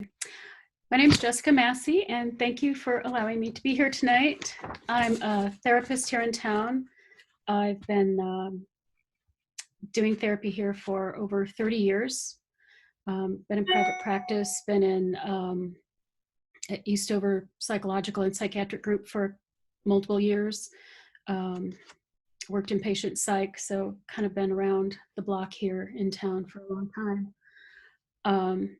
My name is Jessica Massey, and thank you for allowing me to be here tonight. I'm a therapist here in town. I've been doing therapy here for over 30 years. Been in private practice, been in at Eastover Psychological and Psychiatric Group for multiple years. Worked in patient psych, so kind of been around the block here in town for a long time.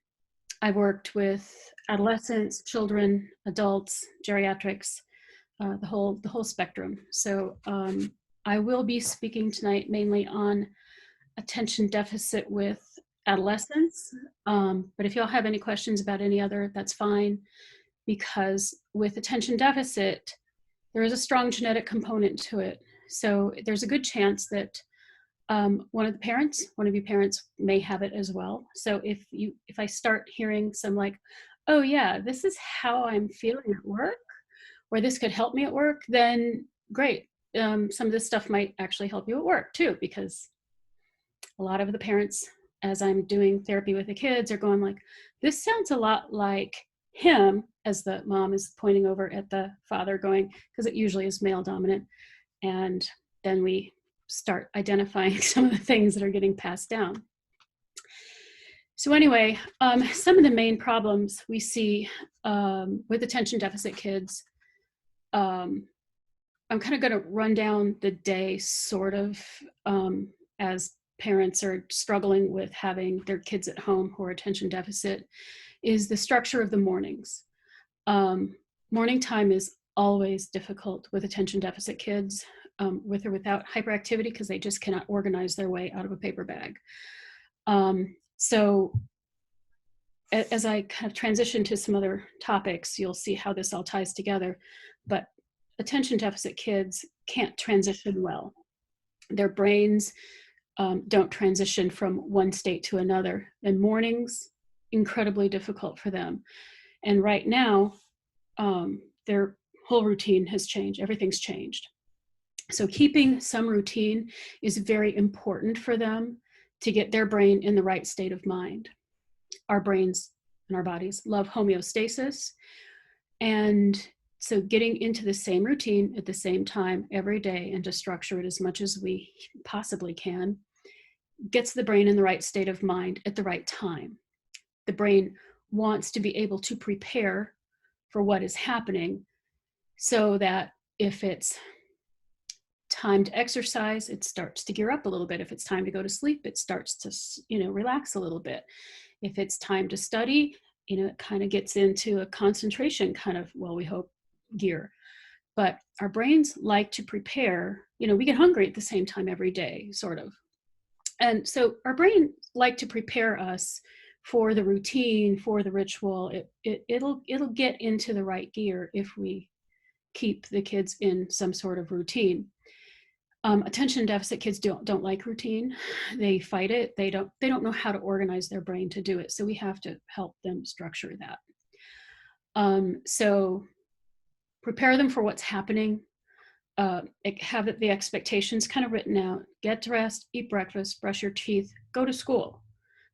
I worked with adolescents, children, adults, geriatrics, the whole spectrum. So I will be speaking tonight mainly on attention deficit with adolescents. But if y'all have any questions about any other, that's fine, because with attention deficit, there is a strong genetic component to it. So there's a good chance that one of you parents may have it as well. So if I start hearing some like, oh yeah, this is how I'm feeling at work, or this could help me at work, then great. Some of this stuff might actually help you at work too, because a lot of the parents, as I'm doing therapy with the kids, are going like, this sounds a lot like him, as the mom is pointing over at the father going, because it usually is male dominant. And then we start identifying some of the things that are getting passed down. So anyway, some of the main problems we see with attention deficit kids, I'm kind of going to run down the day sort of as parents are struggling with having their kids at home who are attention deficit, is the structure of the mornings. Morning time is always difficult with attention deficit kids, with or without hyperactivity, because they just cannot organize their way out of a paper bag. So as I kind of transition to some other topics, you'll see how this all ties together. But attention deficit kids can't transition well. Their brains don't transition from one state to another. And mornings, incredibly difficult for them. And right now, their whole routine has changed. Everything's changed. So keeping some routine is very important for them to get their brain in the right state of mind. Our brains and our bodies love homeostasis. And so getting into the same routine at the same time every day and to structure it as much as we possibly can gets the brain in the right state of mind at the right time. The brain wants to be able to prepare for what is happening, so that if it's time to exercise, it starts to gear up a little bit. If it's time to go to sleep, it starts to, relax a little bit. If it's time to study, it kind of gets into a concentration kind of, well, we hope, gear. But our brains like to prepare, we get hungry at the same time every day, sort of. And so our brain like to prepare us for the routine, for the ritual. It'll get into the right gear if we keep the kids in some sort of routine. Attention deficit kids don't like routine. They fight it. They don't know how to organize their brain to do it. So we have to help them structure that. So prepare them for what's happening. Have the expectations kind of written out. Get dressed, eat breakfast, brush your teeth, go to school,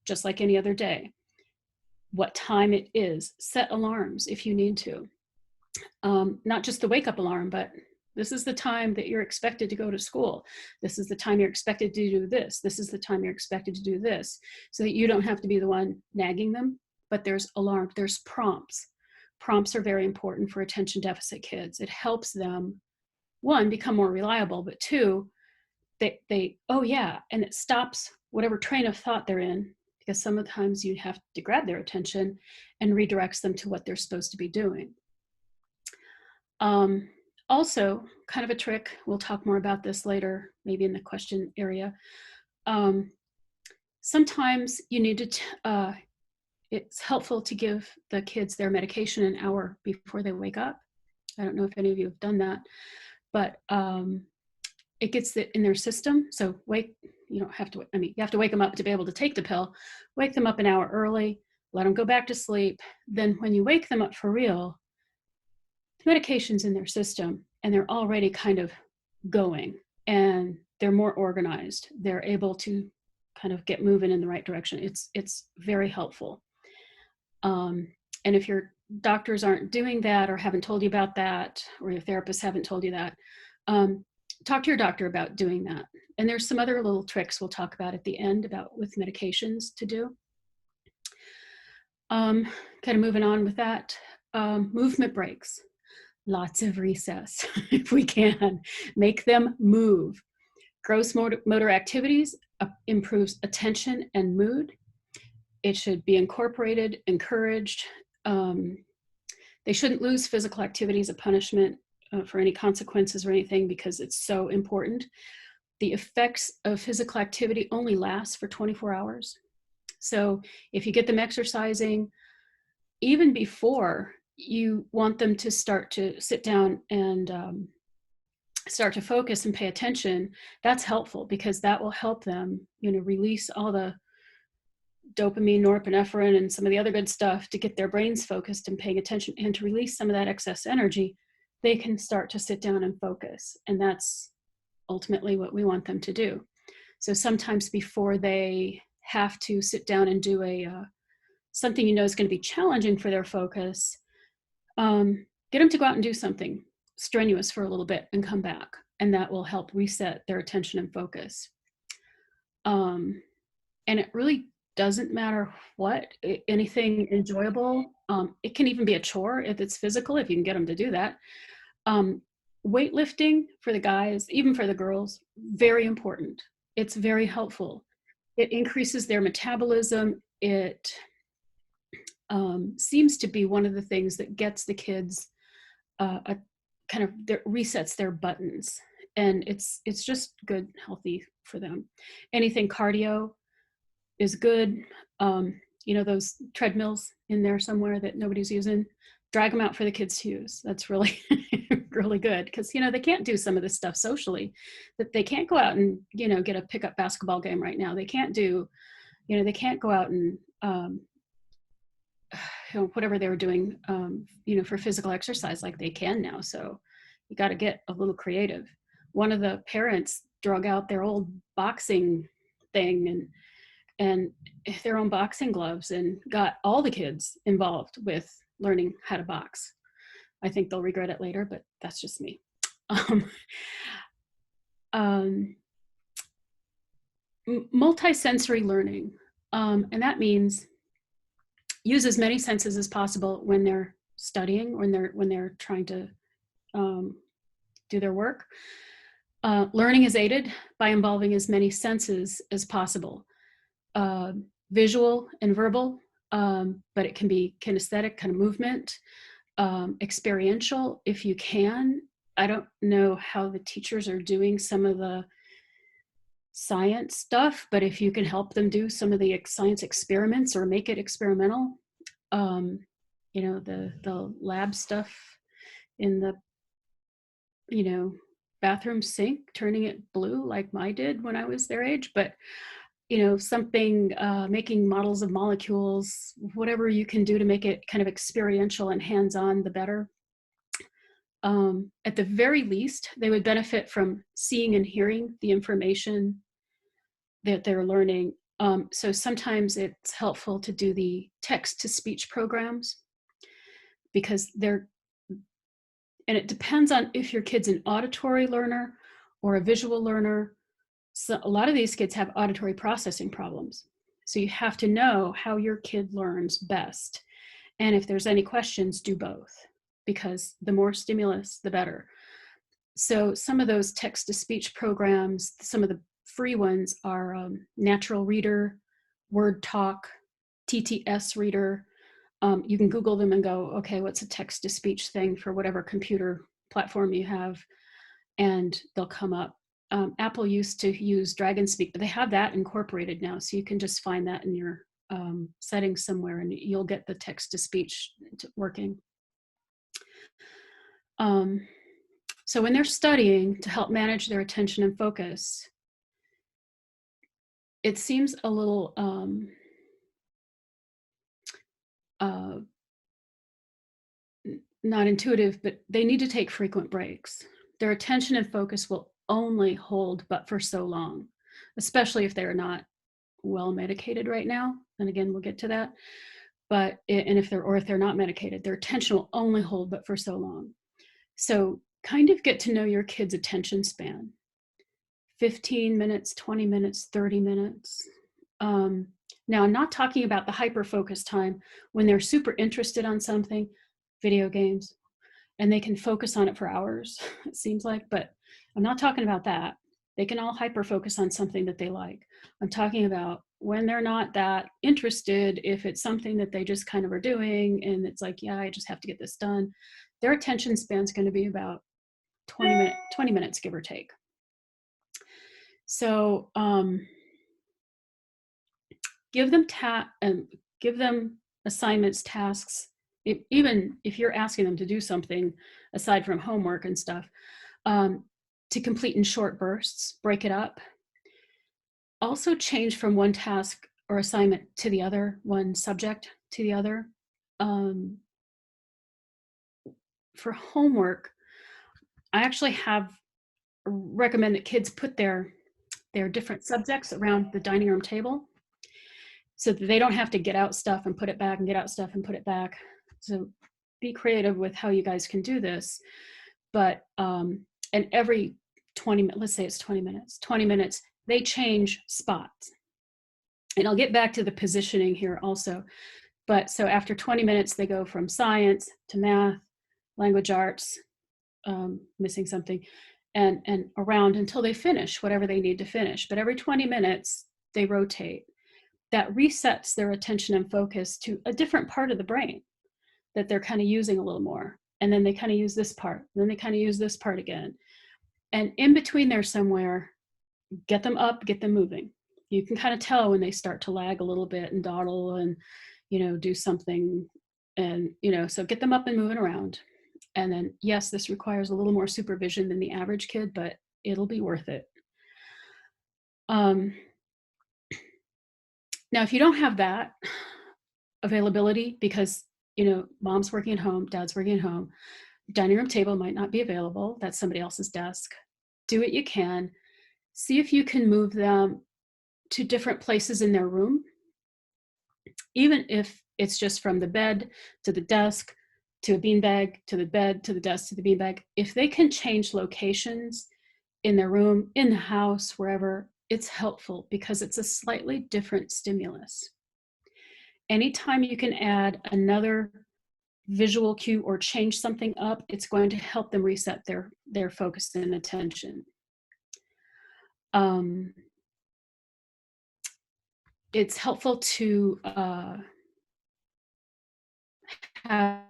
just like any other day. What time it is. Set alarms if you need to. Not just the wake up alarm, but this is the time that you're expected to go to school. This is the time you're expected to do this. This is the time you're expected to do this, so that you don't have to be the one nagging them. But there's alarm, there's prompts. Prompts are very important for attention deficit kids. It helps them, one, become more reliable, but two, they oh yeah, and it stops whatever train of thought they're in, because sometimes you have to grab their attention and redirects them to what they're supposed to be doing. Also, kind of a trick, we'll talk more about this later, maybe in the question area. Sometimes you need to, it's helpful to give the kids their medication an hour before they wake up. I don't know if any of you have done that, but it gets it in their system. So you have to wake them up to be able to take the pill. Wake them up an hour early, let them go back to sleep. Then when you wake them up for real, medication's in their system and they're already kind of going, and they're more organized. They're able to kind of get moving in the right direction. It's very helpful. And if your doctors aren't doing that or haven't told you about that, or your therapists haven't told you that, talk to your doctor about doing that. And there's some other little tricks we'll talk about at the end about with medications to do. Kind of moving on with that, movement breaks. Lots of recess if we can. Make them move. Gross motor activities improves attention and mood. It should be incorporated, encouraged. They shouldn't lose physical activity as a punishment for any consequences or anything, because it's so important. The effects of physical activity only last for 24 hours. So if you get them exercising, even before you want them to start to sit down and start to focus and pay attention, that's helpful, because that will help them, release all the dopamine, norepinephrine, and some of the other good stuff to get their brains focused and paying attention, and to release some of that excess energy. They can start to sit down and focus. And that's ultimately what we want them to do. So sometimes before they have to sit down and do something is going to be challenging for their focus, get them to go out and do something strenuous for a little bit and come back. And that will help reset their attention and focus. And it really doesn't matter what, anything enjoyable. It can even be a chore if it's physical, if you can get them to do that. Weightlifting for the guys, even for the girls, very important. It's very helpful. It increases their metabolism. It seems to be one of the things that gets the kids resets their buttons, and it's just good, healthy for them. Anything cardio is good. Those treadmills in there somewhere that nobody's using, drag them out for the kids to use. That's really really good, because they can't do some of this stuff socially, that they can't go out and get a pickup basketball game right now. They can't do, they can't go out and whatever they were doing for physical exercise like they can now. So you got to get a little creative. One of the parents drug out their old boxing thing and their own boxing gloves, and got all the kids involved with learning how to box. I think they'll regret it later, but that's just me. Multisensory learning, and that means use as many senses as possible when they're studying, when they're trying to do their work. Learning is aided by involving as many senses as possible, visual and verbal, but it can be kinesthetic, kind of movement, experiential if you can. I don't know how the teachers are doing some of the science stuff, but if you can help them do some of the science experiments or make it experimental, the lab stuff in the bathroom sink, turning it blue like I did when I was their age, but something, making models of molecules, whatever you can do to make it kind of experiential and hands-on, the better. At the very least, they would benefit from seeing and hearing the information that they're learning. So sometimes it's helpful to do the text-to-speech programs, because and it depends on if your kid's an auditory learner or a visual learner. So a lot of these kids have auditory processing problems. So you have to know how your kid learns best. And if there's any questions, do both, because the more stimulus, the better. So some of those text-to-speech programs, some of the free ones are Natural Reader, Word Talk, TTS Reader. You can Google them and go, okay, what's a text-to-speech thing for whatever computer platform you have, and they'll come up. Apple used to use Dragon Speak, but they have that incorporated now, so you can just find that in your settings somewhere, and you'll get the text-to-speech working. So when they're studying, to help manage their attention and focus, it seems a little not intuitive, but they need to take frequent breaks. Their attention and focus will only hold but for so long, especially if they're not well medicated right now. And again, we'll get to that. but, and if they're not medicated, their attention will only hold but for so long. So kind of get to know your kid's attention span. 15 minutes, 20 minutes, 30 minutes. Now, I'm not talking about the hyper-focus time when they're super interested on something, video games, and they can focus on it for hours, it seems like, but I'm not talking about that. They can all hyper-focus on something that they like. I'm talking about when they're not that interested, if it's something that they just kind of are doing and it's like, yeah, I just have to get this done, their attention span is going to be about 20 minutes, give or take. So give them assignments, tasks. Even if you're asking them to do something aside from homework and stuff, to complete in short bursts, break it up. Also change from one task or assignment to the other, one subject to the other. For homework, I actually recommend that kids put their different subjects around the dining room table so that they don't have to get out stuff and put it back and get out stuff and put it back. So be creative with how you guys can do this. But, and every 20 minutes, let's say it's 20 minutes, they change spots. And I'll get back to the positioning here also. But so after 20 minutes, they go from science to math, language arts, missing something, and around until they finish whatever they need to finish. But every 20 minutes, they rotate. That resets their attention and focus to a different part of the brain that they're kind of using a little more. And then they kind of use this part, and then they kind of use this part again. And in between there somewhere, get them up, get them moving. You can kind of tell when they start to lag a little bit and dawdle and, do something. And, so get them up and moving around. And then, yes, this requires a little more supervision than the average kid, but it'll be worth it. Now, if you don't have that availability because, mom's working at home, dad's working at home, dining room table might not be available. That's somebody else's desk. Do what you can. See if you can move them to different places in their room, even if it's just from the bed to the desk, to a beanbag, to the bed, to the desk, to the beanbag. If they can change locations in their room, in the house, wherever, it's helpful because it's a slightly different stimulus. Anytime you can add another visual cue or change something up, it's going to help them reset their focus and attention. It's helpful to have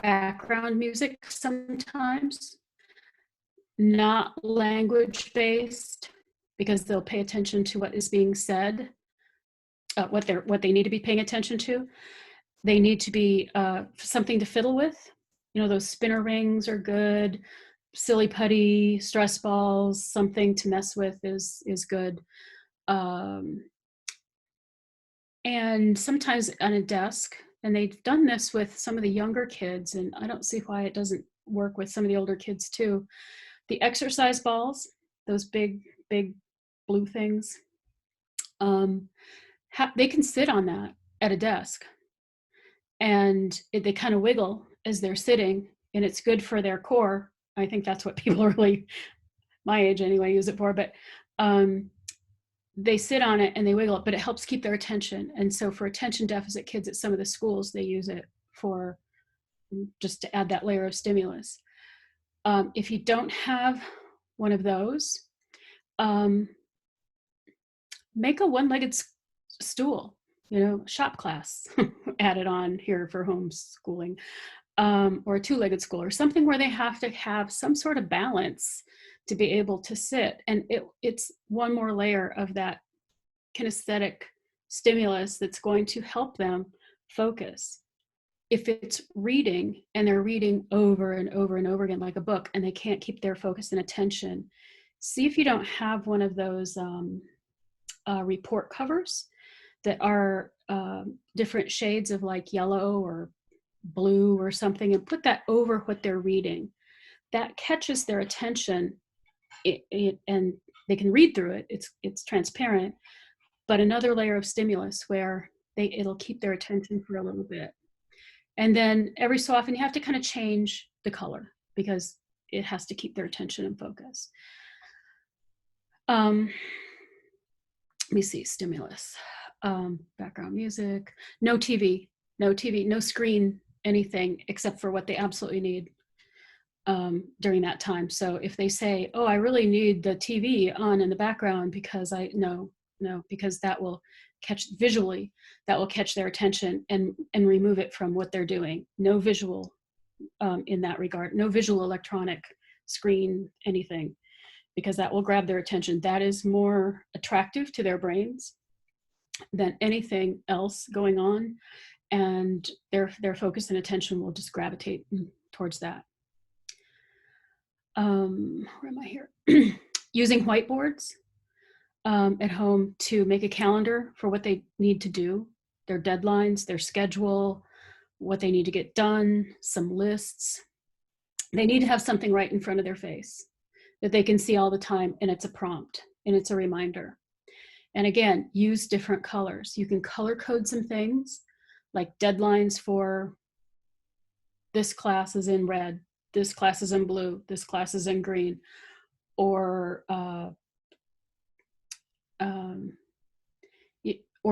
background music sometimes, not language based, because they'll pay attention to what is being said, what they need to be paying attention to. They need to be something to fiddle with. Those spinner rings are good. Silly putty, stress balls, something to mess with is good. And sometimes on a desk, and they've done this with some of the younger kids, and I don't see why it doesn't work with some of the older kids too. The exercise balls, those big blue things, they can sit on that at a desk, and they kind of wiggle as they're sitting, and it's good for their core. I think that's what people really, my age anyway, use it for, but they sit on it and they wiggle it, but it helps keep their attention. And so for attention deficit kids at some of the schools, they use it for just to add that layer of stimulus. If you don't have one of those, make a one-legged stool, shop class added on here for homeschooling, or a two-legged stool or something where they have to have some sort of balance to be able to sit. And it's one more layer of that kinesthetic stimulus that's going to help them focus. If it's reading and they're reading over and over and over again like a book and they can't keep their focus and attention, see if you don't have one of those report covers that are different shades of like yellow or blue or something, and put that over what they're reading. That catches their attention, and they can read through it. It's transparent, but another layer of stimulus where it'll keep their attention for a little bit. And then every so often you have to kind of change the color because it has to keep their attention and focus. Let me see, stimulus, background music, no TV, no screen, anything except for what they absolutely need during that time. So if they say, oh, I really need the TV on in the background because no, because that will visually, that will catch their attention and remove it from what they're doing. No visual in that regard, no visual electronic screen, anything, because that will grab their attention. That is more attractive to their brains than anything else going on. And their focus and attention will just gravitate towards that. Where am I here? Using whiteboards at home to make a calendar for what they need to do, their deadlines, their schedule, what they need to get done, some lists. They need to have something right in front of their face that they can see all the time, and it's a prompt and it's a reminder. And again, use different colors. You can color code some things like deadlines for this class is in red, this class is in blue, this class is in green, or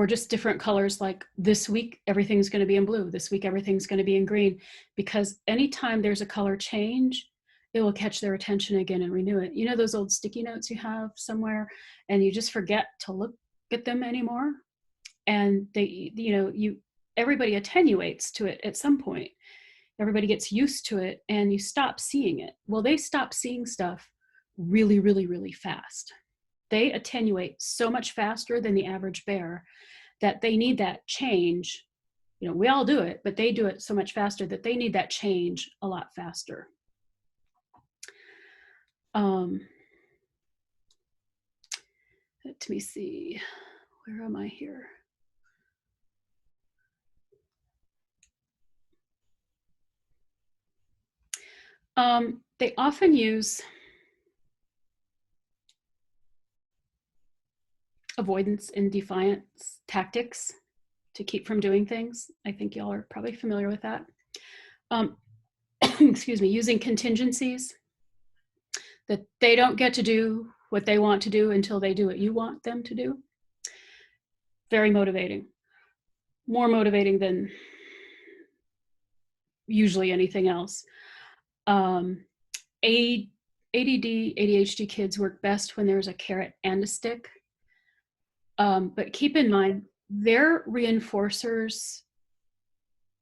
just different colors, like this week everything's going to be in blue, this week everything's going to be in green, because anytime there's a color change, it will catch their attention again and renew it. You know those old sticky notes you have somewhere and you just forget to look at them anymore? And everybody attenuates to it at some point. Everybody gets used to it and you stop seeing it. Well, they stop seeing stuff really, really, really fast. They attenuate so much faster than the average bear that they need that change. We all do it, but they do it so much faster that they need that change a lot faster. Let me see, where am I here? They often use avoidance and defiance tactics to keep from doing things. I think y'all are probably familiar with that. Excuse me, using contingencies, that they don't get to do what they want to do until they do what you want them to do. Very motivating. More motivating than usually anything else. ADD, ADHD kids work best when there's a carrot and a stick. But keep in mind, their reinforcers,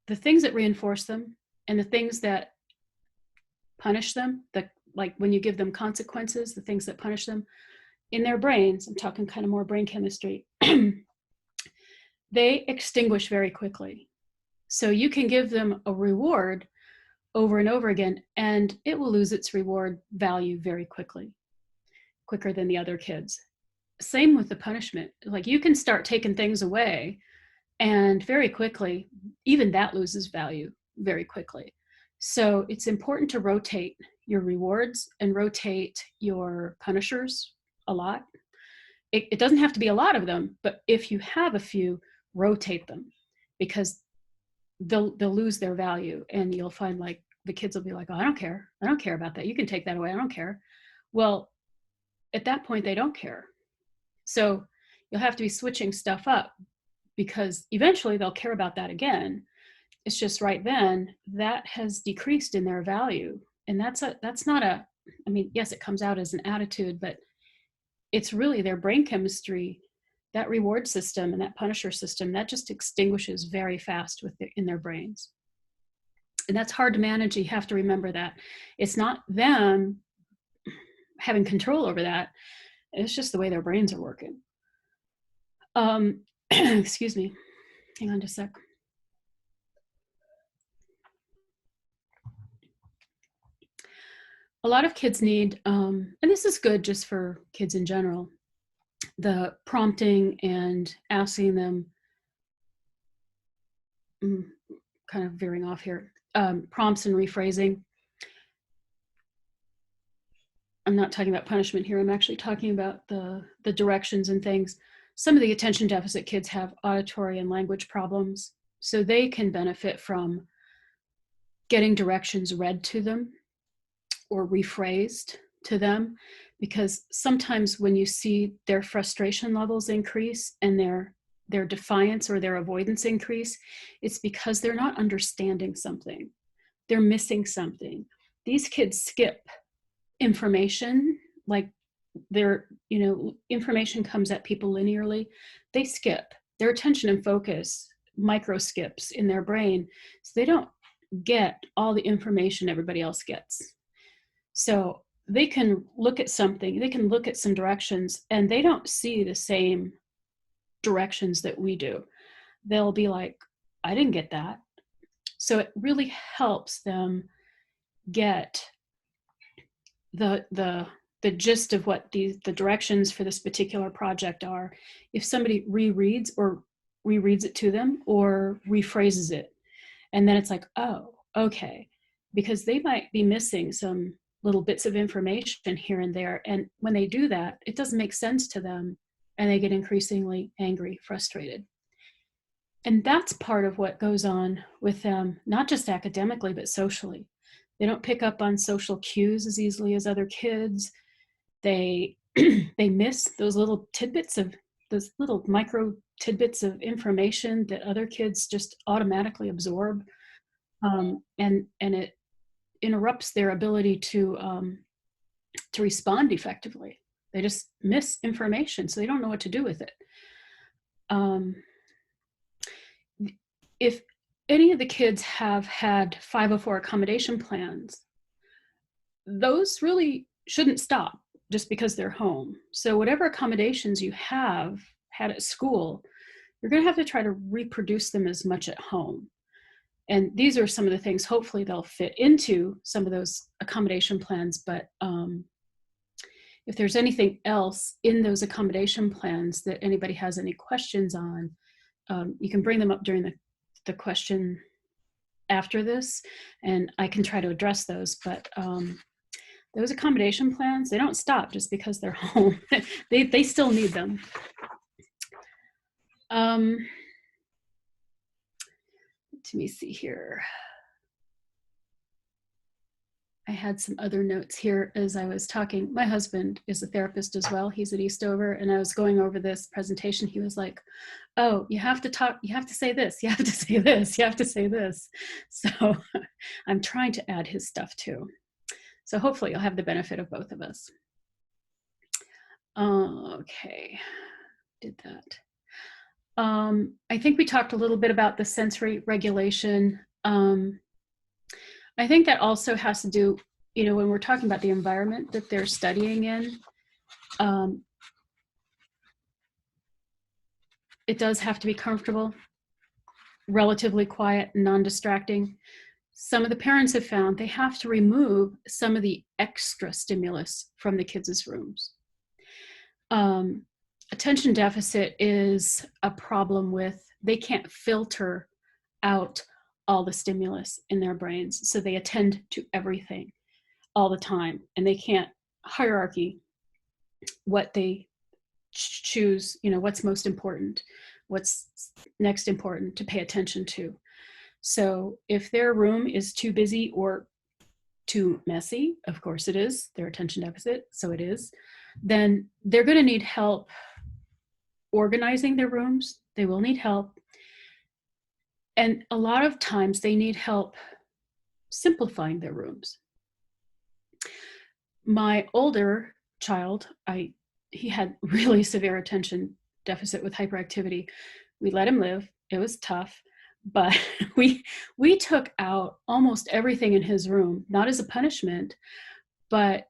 the things that reinforce them and the things that punish them, like when you give them consequences, the things that punish them in their brains, I'm talking kind of more brain chemistry, they extinguish very quickly. So you can give them a reward over and over again, and it will lose its reward value very quickly, quicker than the other kids. Same with the punishment. Like you can start taking things away and very quickly, even that loses value very quickly. So it's important to rotate your rewards and rotate your punishers a lot. It doesn't have to be a lot of them, but if you have a few, rotate them, because they'll lose their value, and you'll find like the kids will be like, oh, I don't care about that, you can take that away, I don't care. Well, at that point they don't care. So you'll have to be switching stuff up, because eventually they'll care about that again. It's just right then that has decreased in their value. And that's not a, I mean, yes, it comes out as an attitude, but it's really their brain chemistry, that reward system and that punisher system, that just extinguishes very fast in their brains. And that's hard to manage. You have to remember that. It's not them having control over that. It's just the way their brains are working. Excuse me. Hang on just a sec. A lot of kids need, and this is good just for kids in general, the prompting and asking them, kind of veering off here, prompts and rephrasing. I'm not talking about punishment here. I'm actually talking about the directions and things. Some of the attention deficit kids have auditory and language problems, so they can benefit from getting directions read to them or rephrased to them, because sometimes when you see their frustration levels increase and their defiance or their avoidance increase, it's because they're not understanding something. They're missing something. These kids skip information, like information comes at people linearly. They skip. Their attention and focus micro skips in their brain, so they don't get all the information everybody else gets. So they can look at something, they can look at some directions, and they don't see the same directions that we do. They'll be like, I didn't get that. So it really helps them get the gist of what the directions for this particular project are. If somebody rereads it to them or rephrases it, and then it's like, oh, okay, because they might be missing some little bits of information here and there. And when they do that, it doesn't make sense to them, and they get increasingly angry, frustrated. And that's part of what goes on with them, not just academically, but socially. They don't pick up on social cues as easily as other kids. They miss those little micro tidbits of information that other kids just automatically absorb, and it interrupts their ability to respond effectively. They just miss information, so they don't know what to do with it. If any of the kids have had 504 accommodation plans, those really shouldn't stop just because they're home. So whatever accommodations you have had at school, you're going to have to try to reproduce them as much at home. And these are some of the things, hopefully they'll fit into some of those accommodation plans. But if there's anything else in those accommodation plans that anybody has any questions on, you can bring them up during the question after this, and I can try to address those. But those accommodation plans, they don't stop just because they're home. they still need them. Let me see here. I had some other notes here as I was talking. My husband is a therapist as well. He's at Eastover, and I was going over this presentation. He was like, oh, you have to talk, you have to say this, you have to say this, you have to say this. So I'm trying to add his stuff too. So hopefully you'll have the benefit of both of us. Okay, did that. I think we talked a little bit about the sensory regulation. I think that also has to do, when we're talking about the environment that they're studying in, it does have to be comfortable, relatively quiet, non-distracting. Some of the parents have found they have to remove some of the extra stimulus from the kids' rooms. Attention deficit is a problem with, they can't filter out all the stimulus in their brains, so they attend to everything all the time, and they can't hierarchy what they choose, what's most important, what's next important to pay attention to. So if their room is too busy or too messy, of course it is, their attention deficit, so it is, then they're going to need help organizing their rooms. They will need help. And a lot of times they need help simplifying their rooms. My older child, he had really severe attention deficit with hyperactivity. We let him live. It was tough, but we took out almost everything in his room, not as a punishment, but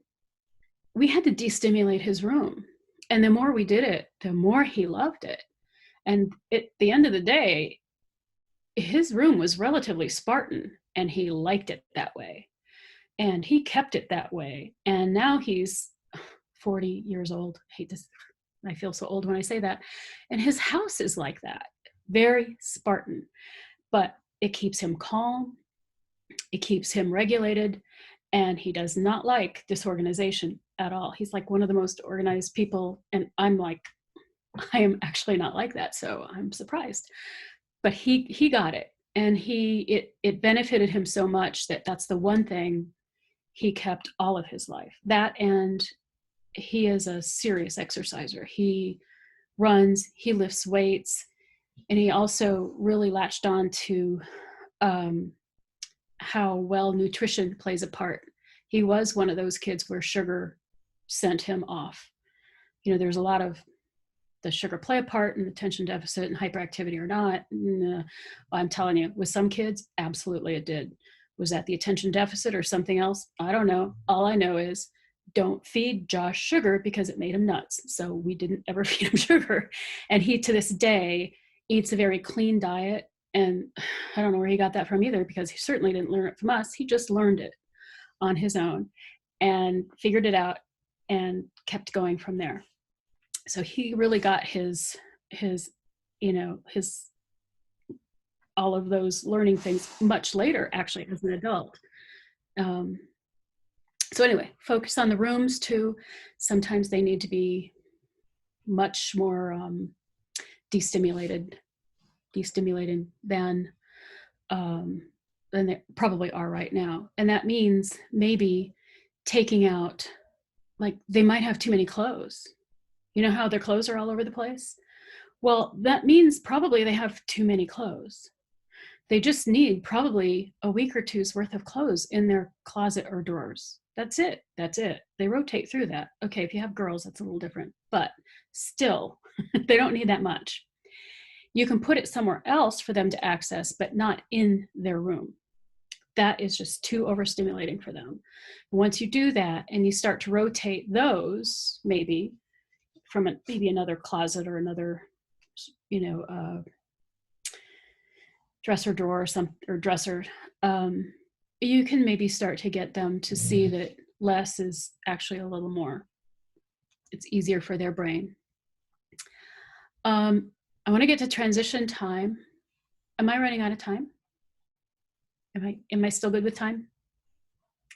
we had to destimulate his room. And the more we did it, the more he loved it. And at the end of the day, his room was relatively Spartan, and he liked it that way. And he kept it that way. And now he's 40 years old. I feel so old when I say that. And his house is like that, very Spartan. But it keeps him calm. It keeps him regulated. And he does not like disorganization at all. He's like one of the most organized people. And I'm like, I am actually not like that, so I'm surprised. But he got it, and it benefited him so much that that's the one thing he kept all of his life. That, and he is a serious exerciser. He runs, he lifts weights, and he also really latched on to how well nutrition plays a part. He was one of those kids where sugar sent him off. There's a lot of the sugar play a part in attention deficit and hyperactivity or not. No. I'm telling you, with some kids, absolutely it did. Was that the attention deficit or something else? I don't know. All I know is don't feed Josh sugar because it made him nuts. So we didn't ever feed him sugar. And he, to this day, eats a very clean diet. And I don't know where he got that from either, because he certainly didn't learn it from us. He just learned it on his own and figured it out and kept going from there. So he really got his all of those learning things much later, actually, as an adult. So anyway, focus on the rooms too. Sometimes they need to be much more destimulating than they probably are right now. And that means maybe taking out, like, they might have too many clothes. You know how their clothes are all over the place? Well, that means probably they have too many clothes. They just need probably a week or two's worth of clothes in their closet or drawers. That's it. They rotate through that. Okay, if you have girls, that's a little different, but still, they don't need that much. You can put it somewhere else for them to access, but not in their room. That is just too overstimulating for them. Once you do that and you start to rotate those, maybe from maybe another closet or another, dresser drawer or dresser, you can maybe start to get them to see that less is actually a little more. It's easier for their brain. I want to get to transition time. Am I running out of time? Am I still good with time?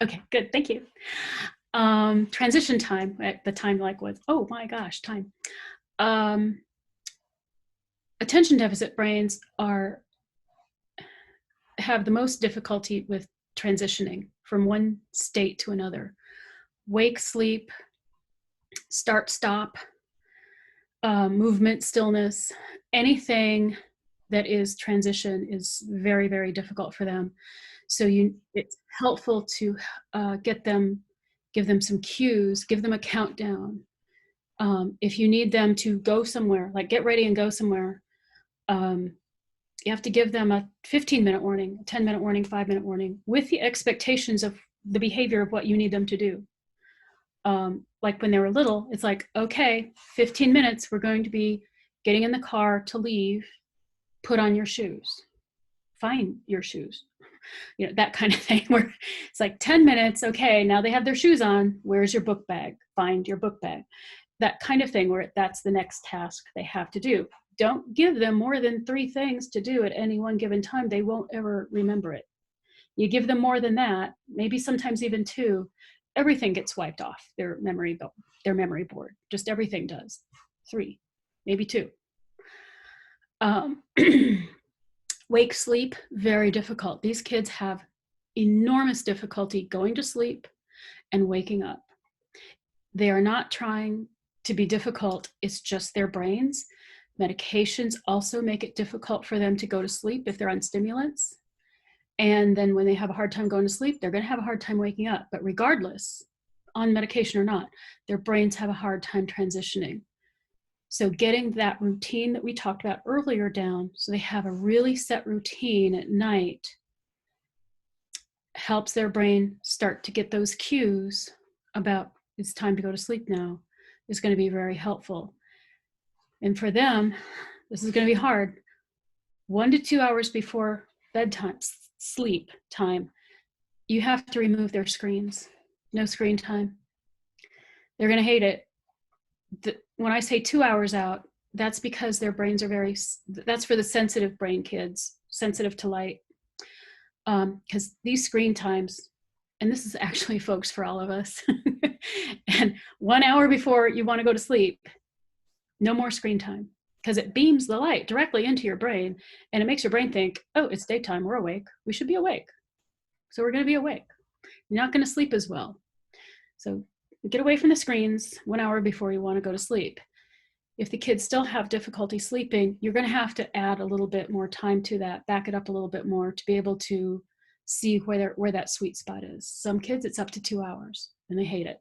Okay, good, thank you. Transition time, the time like was, oh my gosh, time. Attention deficit brains have the most difficulty with transitioning from one state to another. Wake, sleep, start, stop, movement, stillness, anything that is transition is very, very difficult for them. So it's helpful to give them some cues, give them a countdown. If you need them to go somewhere, like get ready and go somewhere, you have to give them a 15-minute warning, a 10-minute warning, 5-minute warning, with the expectations of the behavior of what you need them to do. Like when they were little, it's like, okay, 15 minutes, we're going to be getting in the car to leave, put on your shoes, find your shoes, that kind of thing, where it's like 10 minutes, okay, now they have their shoes on, where's your book bag? Find your book bag. That kind of thing, where that's the next task they have to do. Don't give them more than 3 things to do at any one given time. They won't ever remember it. You give them more than that, maybe sometimes even 2, everything gets wiped off their memory board. Just everything does. 3, maybe 2. Wake, sleep, very difficult. These kids have enormous difficulty going to sleep and waking up. They are not trying to be difficult. It's just their brains. Medications also make it difficult for them to go to sleep if they're on stimulants. And then when they have a hard time going to sleep, they're going to have a hard time waking up. But regardless, on medication or not, their brains have a hard time transitioning. So getting that routine that we talked about earlier down, so they have a really set routine at night, helps their brain start to get those cues about it's time to go to sleep now, is going to be very helpful. And for them, this is going to be hard. 1 to 2 hours before bedtime, sleep time, you have to remove their screens. No screen time. They're going to hate it. When I say 2 hours out, that's because their brains are that's for the sensitive brain kids, sensitive to light. Because these screen times, and this is actually, folks, for all of us, and 1 hour before you want to go to sleep, No more screen time, because it beams the light directly into your brain, and it makes your brain think, oh, it's daytime, we're awake, we should be awake. So we're going to be awake. You're not going to sleep as well. So get away from the screens 1 hour before you want to go to sleep. If the kids still have difficulty sleeping, you're going to have to add a little bit more time to that, back it up a little bit more to be able to see where that sweet spot is. Some kids, it's up to 2 hours and they hate it.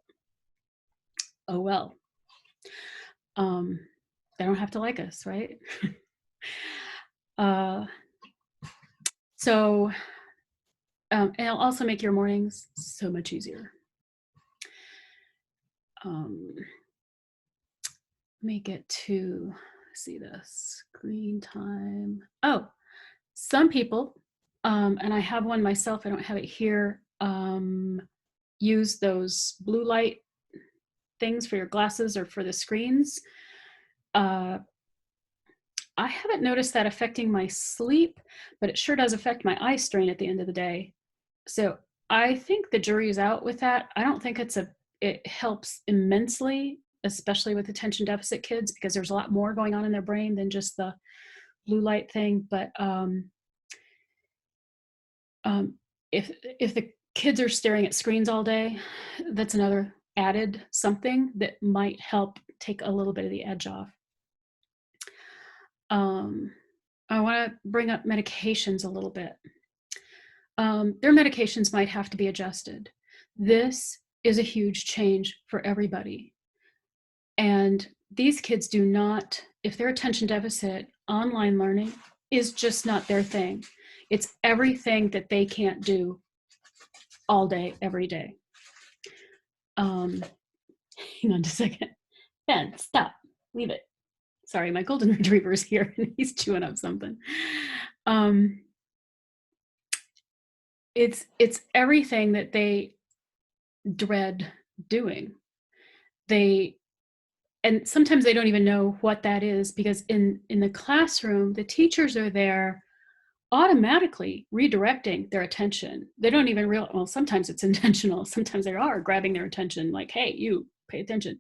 Oh, well. They don't have to like us, right? And it'll also make your mornings so much easier. Let me get to see this screen time. Oh, some people, and I have one myself, I don't have it here, use those blue light things for your glasses or for the screens. I haven't noticed that affecting my sleep, but it sure does affect my eye strain at the end of the day. So I think the jury's out with that. I don't think it helps immensely, especially with attention deficit kids, because there's a lot more going on in their brain than just the blue light thing. But if the kids are staring at screens all day, that's another added something that might help take a little bit of the edge off. I want to bring up medications a little bit. Their medications might have to be adjusted. This is a huge change for everybody. And these kids do not, if they're attention deficit, online learning is just not their thing. It's everything that they can't do all day, every day. Hang on just a second. Ben, stop, leave it. Sorry, my golden retriever is here and he's chewing up something. It's everything that they dread doing. And sometimes they don't even know what that is, because in the classroom, the teachers are there automatically redirecting their attention. They don't even realize, well, sometimes it's intentional. Sometimes they are grabbing their attention, like, hey, you pay attention.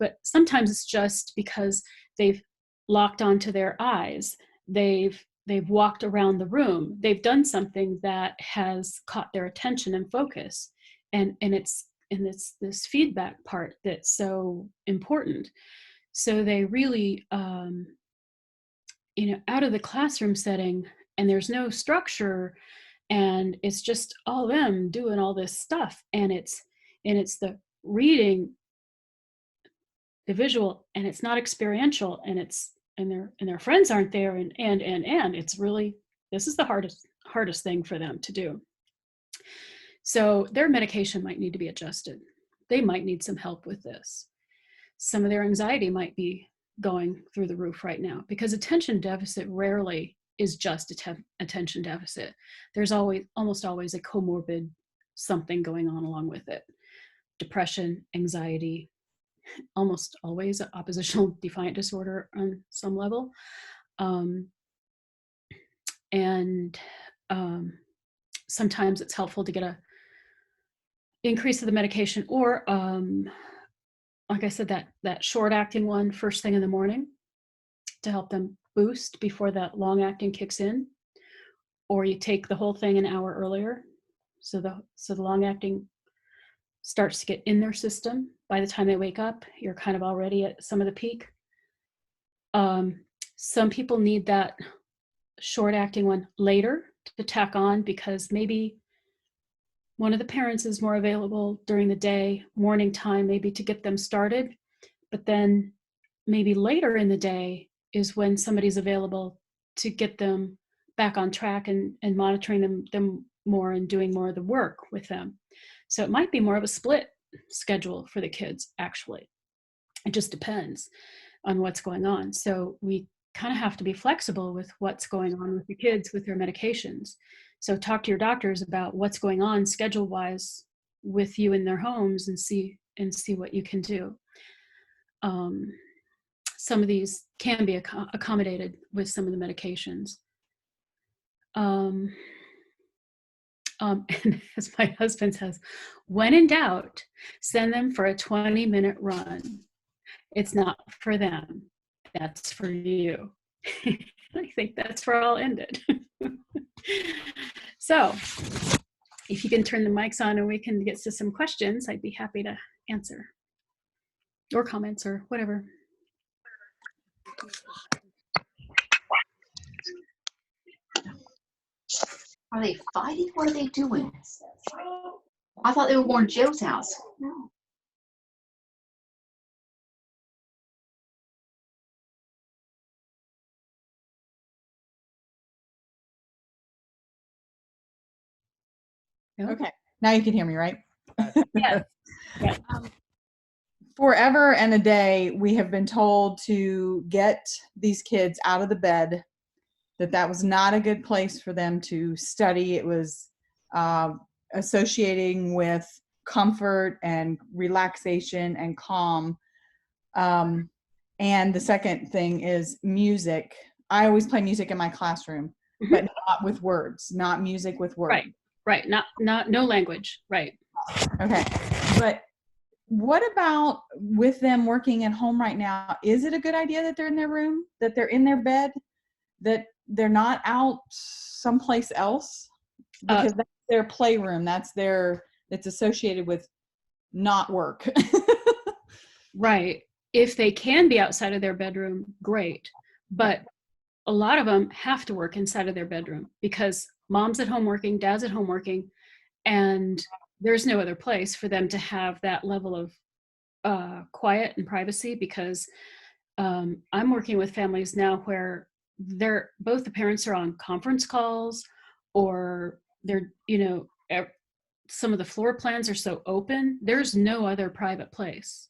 But sometimes it's just because they've locked onto their eyes. They've walked around the room. They've done something that has caught their attention and focus. And it's this feedback part that's so important. So they really, out of the classroom setting, and there's no structure, and it's just all them doing all this stuff, and it's the reading, the visual, and it's not experiential, and their friends aren't there, and it's really, this is the hardest thing for them to do. So their medication might need to be adjusted. They might need some help with this. Some of their anxiety might be going through the roof right now, because attention deficit rarely is just attention deficit. There's almost always a comorbid something going on along with it. Depression, anxiety, almost always oppositional defiant disorder on some level. Sometimes it's helpful to get a increase of the medication, or like I said, that short acting one first thing in the morning to help them boost before that long acting kicks in, or you take the whole thing an hour earlier, so the long acting starts to get in their system. By the time they wake up, you're kind of already at some of the peak. Some people need that short acting one later to tack on, because maybe one of the parents is more available during the day, morning time, maybe to get them started. But then maybe later in the day is when somebody's available to get them back on track and monitoring them more and doing more of the work with them. So it might be more of a split schedule for the kids, actually. It just depends on what's going on. So we kind of have to be flexible with what's going on with the kids with their medications. So talk to your doctors about what's going on schedule-wise with you in their homes, and see what you can do. Some of these can be accommodated with some of the medications. And as my husband says, when in doubt, send them for a 20-minute run. It's not for them. that's for you. I think that's where I'll end it. So if you can turn the mics on and we can get to some questions, I'd be happy to answer, or comments or whatever. Are they fighting? What are they doing? I thought they were going to Joe's house. No. Okay, now you can hear me, right? Yes. Yeah. Forever and a day, we have been told to get these kids out of the bed, that was not a good place for them to study. It was associating with comfort and relaxation and calm. And the second thing is music. I always play music in my classroom, but not with words, not music with words. Right. No language. Right. Okay. But what about with them working at home right now? Is it a good idea that they're in their room, that they're in their bed, that they're not out someplace else? Because that's their playroom. It's associated with not work. Right. If they can be outside of their bedroom, great. But a lot of them have to work inside of their bedroom because mom's at home working, dad's at home working, and there's no other place for them to have that level of quiet and privacy, because I'm working with families now where both the parents are on conference calls, or they're, some of the floor plans are so open, there's no other private place.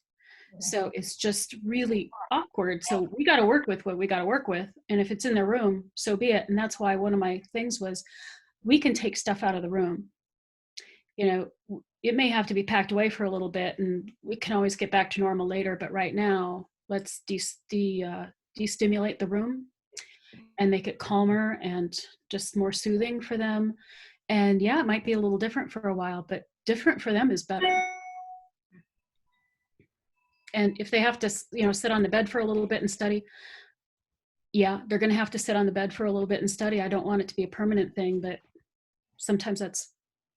So it's just really awkward. So we got to work with what we got to work with. And if it's in their room, so be it. And that's why one of my things was, we can take stuff out of the room. It may have to be packed away for a little bit, and we can always get back to normal later. But right now, let's de-stimulate the room and make it calmer and just more soothing for them. And yeah, it might be a little different for a while, but different for them is better. And if they have to, sit on the bed for a little bit and study, yeah, they're going to have to sit on the bed for a little bit and study. I don't want it to be a permanent thing, but sometimes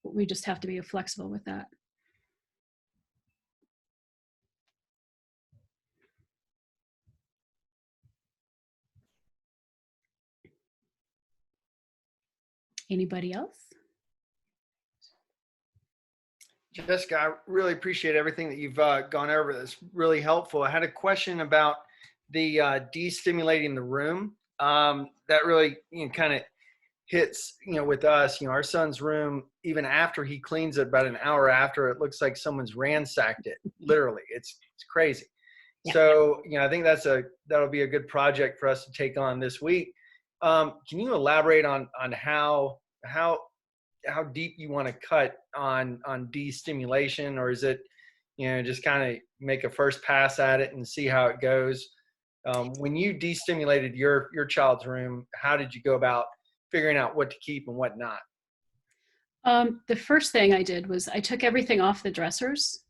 we just have to be flexible with that. Anybody else? Jessica, I really appreciate everything that you've gone over. That's really helpful. I had a question about the de-stimulating the room. That really kind of hits, with us. Our son's room, even after he cleans it, about an hour after, it looks like someone's ransacked it. Literally, it's crazy. Yeah. So, I think that'll be a good project for us to take on this week. Can you elaborate on how deep you want to cut on de-stimulation, or is it, just kind of make a first pass at it and see how it goes? When you de-stimulated your child's room, how did you go about figuring out what to keep and what not? The first thing I did was I took everything off the dressers,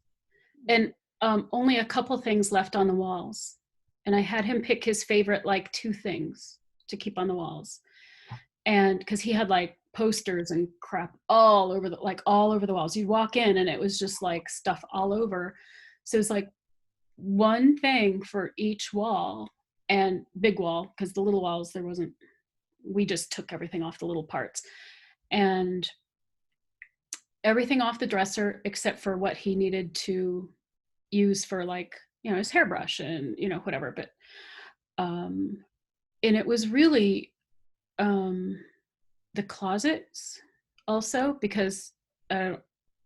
and only a couple things left on the walls. And I had him pick his favorite, 2 things to keep on the walls. And because he had posters and crap all over the walls. You'd walk in and it was just stuff all over. So it's one thing for each wall, and big wall, because the little walls, we just took everything off the little parts, and everything off the dresser except for what he needed to use for his hairbrush and whatever. But and it was really the closets also, because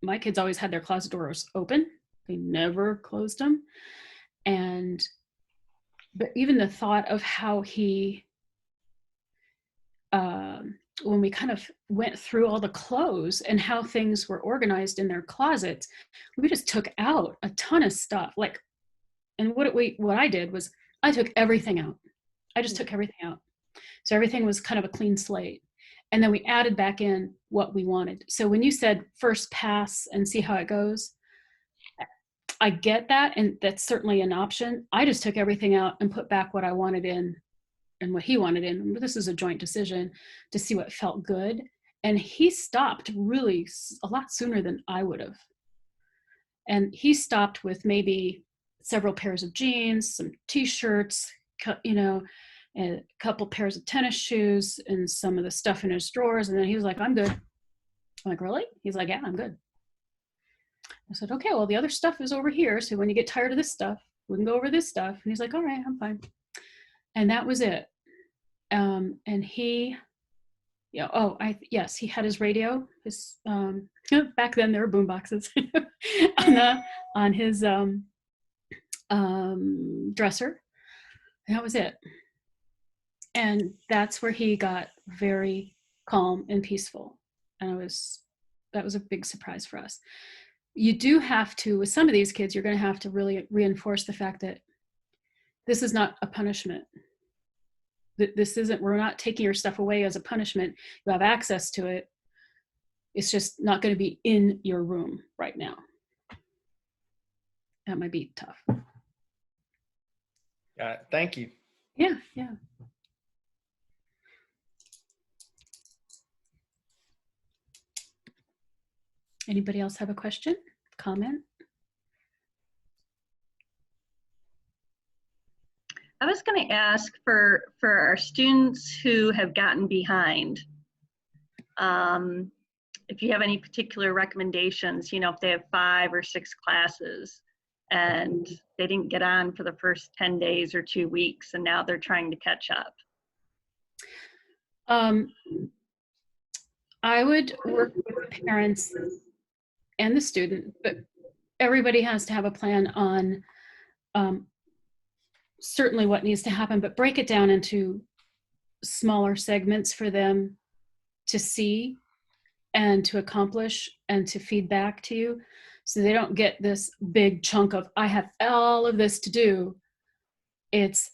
my kids always had their closet doors open. They never closed them. But even the thought of how he, when we kind of went through all the clothes and how things were organized in their closets, we just took out a ton of stuff. And what I did was I took everything out. I just took everything out. So everything was kind of a clean slate. And then we added back in what we wanted. So when you said first pass and see how it goes, I get that, and that's certainly an option. I just took everything out and put back what I wanted in and what he wanted in. This is a joint decision to see what felt good. And he stopped really a lot sooner than I would have. And he stopped with maybe several pairs of jeans, some t-shirts, you know, and a couple pairs of tennis shoes and some of the stuff in his drawers. And then he was like, I'm good. I'm like, really? He's like, yeah, I'm good. I said, okay, well, the other stuff is over here. So when you get tired of this stuff, we can go over this stuff. And he's like, all right, I'm fine. And that was it. And he, yes, he had his radio, his, back then there were boom boxes on his dresser. And that was it. And that's where he got very calm and peaceful. And that was a big surprise for us. You do have to, with some of these kids, you're going to have to really reinforce the fact that this is not a punishment. This isn't, we're not taking your stuff away as a punishment. You have access to it. It's just not going to be in your room right now. That might be tough. Got it. Thank you. Yeah. Anybody else have a question, comment? I was going to ask for our students who have gotten behind, if you have any particular recommendations, you know, if they have 5 or 6 classes and they didn't get on for the first 10 days or 2 weeks, and now they're trying to catch up. I would work with the parents and the student, but everybody has to have a plan on certainly what needs to happen, but break it down into smaller segments for them to see and to accomplish and to feed back to you, so they don't get this big chunk of, I have all of this to do. It's,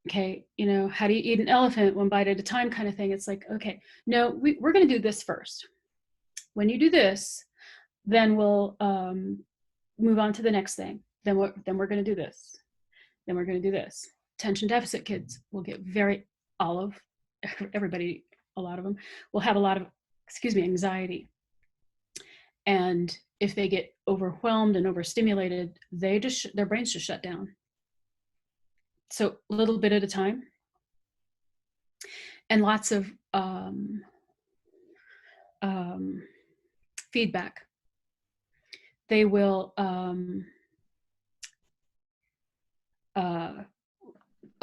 okay, you know, how do you eat an elephant, one bite at a time kind of thing. It's like, okay, no, we're going to do this first. When you do this, then we'll move on to the next thing. Then we're going to do this. Then we're going to do this. Attention deficit kids will get everybody, a lot of them will have a lot of, anxiety. And if they get overwhelmed and overstimulated, their brains just shut down. So a little bit at a time. And lots of feedback. They will, a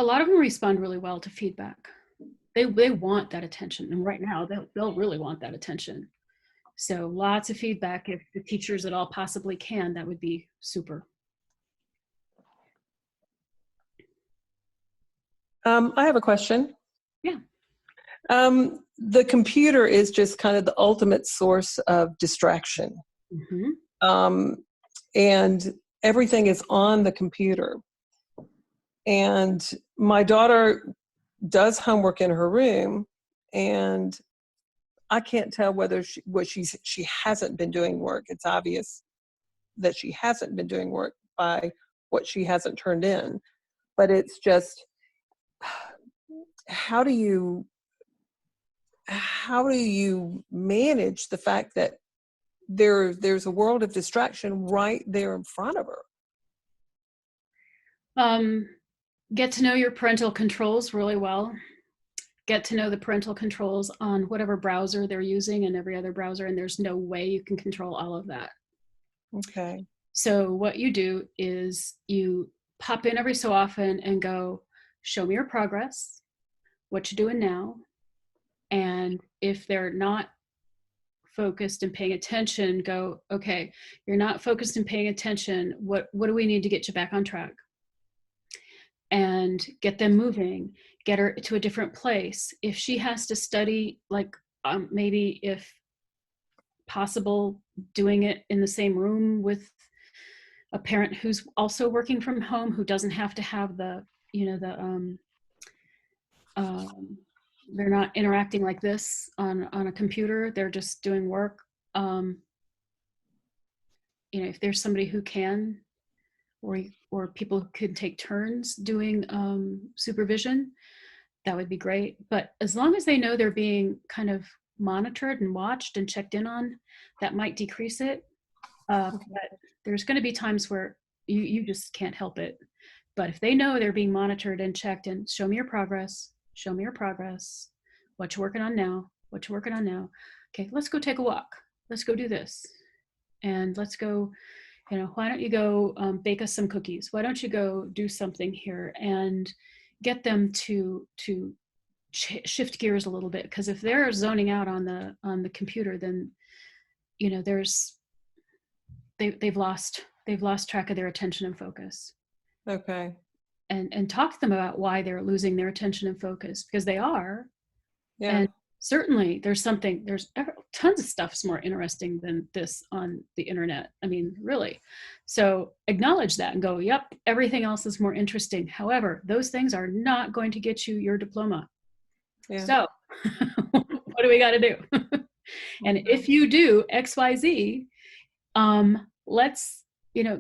lot of them respond really well to feedback. They want that attention. And right now they'll really want that attention. So lots of feedback. If the teachers at all possibly can, that would be super. I have a question. Yeah. The computer is just kind of the ultimate source of distraction. Mm-hmm. And everything is on the computer. And my daughter does homework in her room, and I can't tell whether she hasn't been doing work. It's obvious that she hasn't been doing work by what she hasn't turned in. But it's just, how do you manage the fact that there's a world of distraction right there in front of her? Get to know your parental controls really well. Get to know the parental controls on whatever browser they're using and every other browser, and there's no way you can control all of that. Okay. So what you do is you pop in every so often and go, show me your progress, what you're doing now. And if they're not focused and paying attention, go, okay, you're not focused and paying attention. What do we need to get you back on track? And get them moving, get her to a different place. If she has to study, like maybe if possible, doing it in the same room with a parent who's also working from home, who doesn't have to have the, they're not interacting like this on a computer, they're just doing work. if there's somebody who can, or people who can take turns doing supervision, that would be great. But as long as they know they're being kind of monitored and watched and checked in on, that might decrease it. But there's going to be times where you just can't help it. But if they know they're being monitored and checked, and show me your progress, what you're working on now, Okay, let's go take a walk. Let's go do this. And let's go, why don't you go bake us some cookies? Why don't you go do something here? And get them to shift gears a little bit. Because if they're zoning out on the computer, then they've lost track of their attention and focus. Okay. And talk to them about why they're losing their attention and focus, because they are. Yeah. And certainly there's tons of stuff's more interesting than this on the internet. I mean, really. So acknowledge that and go, yep, everything else is more interesting. However, those things are not going to get you your diploma. Yeah. So what do we got to do? And if you do XYZ, let's,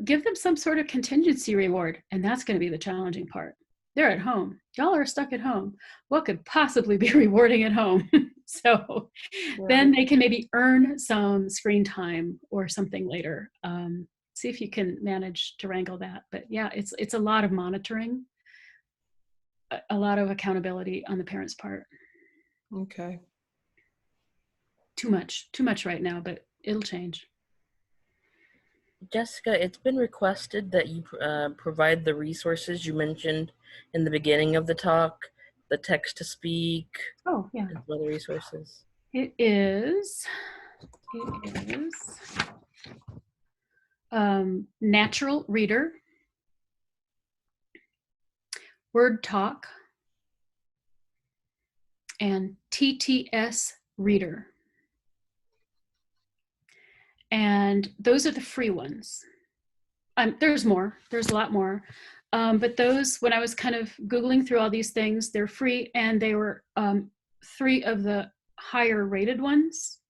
give them some sort of contingency reward. And that's going to be the challenging part. They're at home. Y'all are stuck at home. What could possibly be rewarding at home? So then they can maybe earn some screen time or something later. See if you can manage to wrangle that. But yeah, it's a lot of monitoring, a lot of accountability on the parents' part. Okay. Too much right now, but it'll change. Jessica, it's been requested that you provide the resources you mentioned in the beginning of the talk, the text to speak. Oh, yeah. And other resources. It is Natural Reader, Word Talk, and TTS Reader. And those are the free ones. There's more, there's a lot more. But those, when I was kind of Googling through all these things, they're free, and they were 3 of the higher rated ones.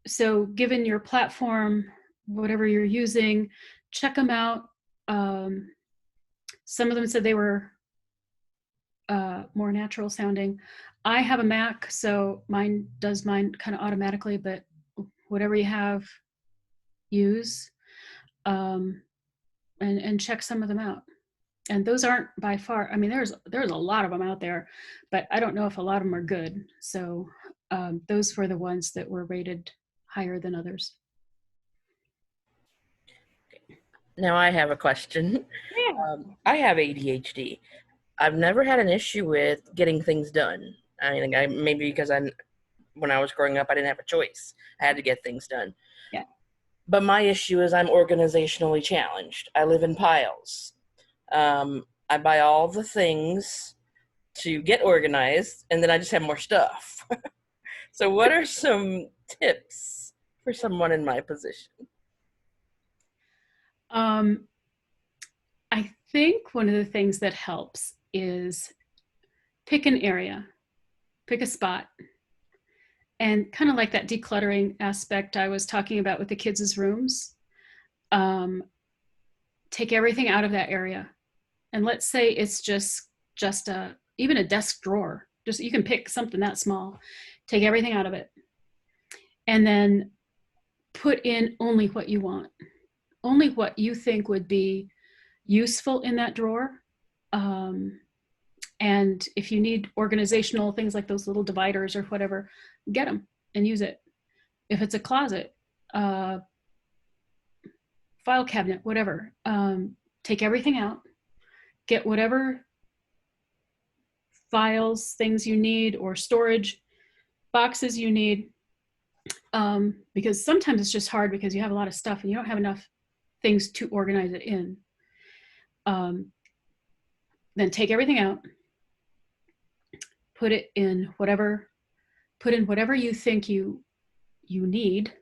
So given your platform, whatever you're using, check them out. Some of them said they were more natural sounding. I have a Mac, so mine does kind of automatically, but whatever you have, use, and check some of them out. And those aren't by far, I mean, there's a lot of them out there, but I don't know if a lot of them are good. So those were the ones that were rated higher than others. Now I have a question. Yeah. I have ADHD. I've never had an issue with getting things done. I mean, maybe because when I was growing up, I didn't have a choice. I had to get things done. Yeah. But my issue is I'm organizationally challenged. I live in piles. I buy all the things to get organized, and then I just have more stuff. So what are some tips for someone in my position? I think one of the things that helps is pick an area, pick a spot, and kind of like that decluttering aspect I was talking about with the kids' rooms, take everything out of that area. And let's say it's just even a desk drawer. Just, you can pick something that small, take everything out of it, and then put in only what you want, only what you think would be useful in that drawer. And if you need organizational things like those little dividers or whatever, get them and use it. If it's a closet, file cabinet, whatever, take everything out, get whatever files, things you need, or storage boxes you need, because sometimes it's just hard because you have a lot of stuff and you don't have enough things to organize it in. Then take everything out, put in whatever you think you need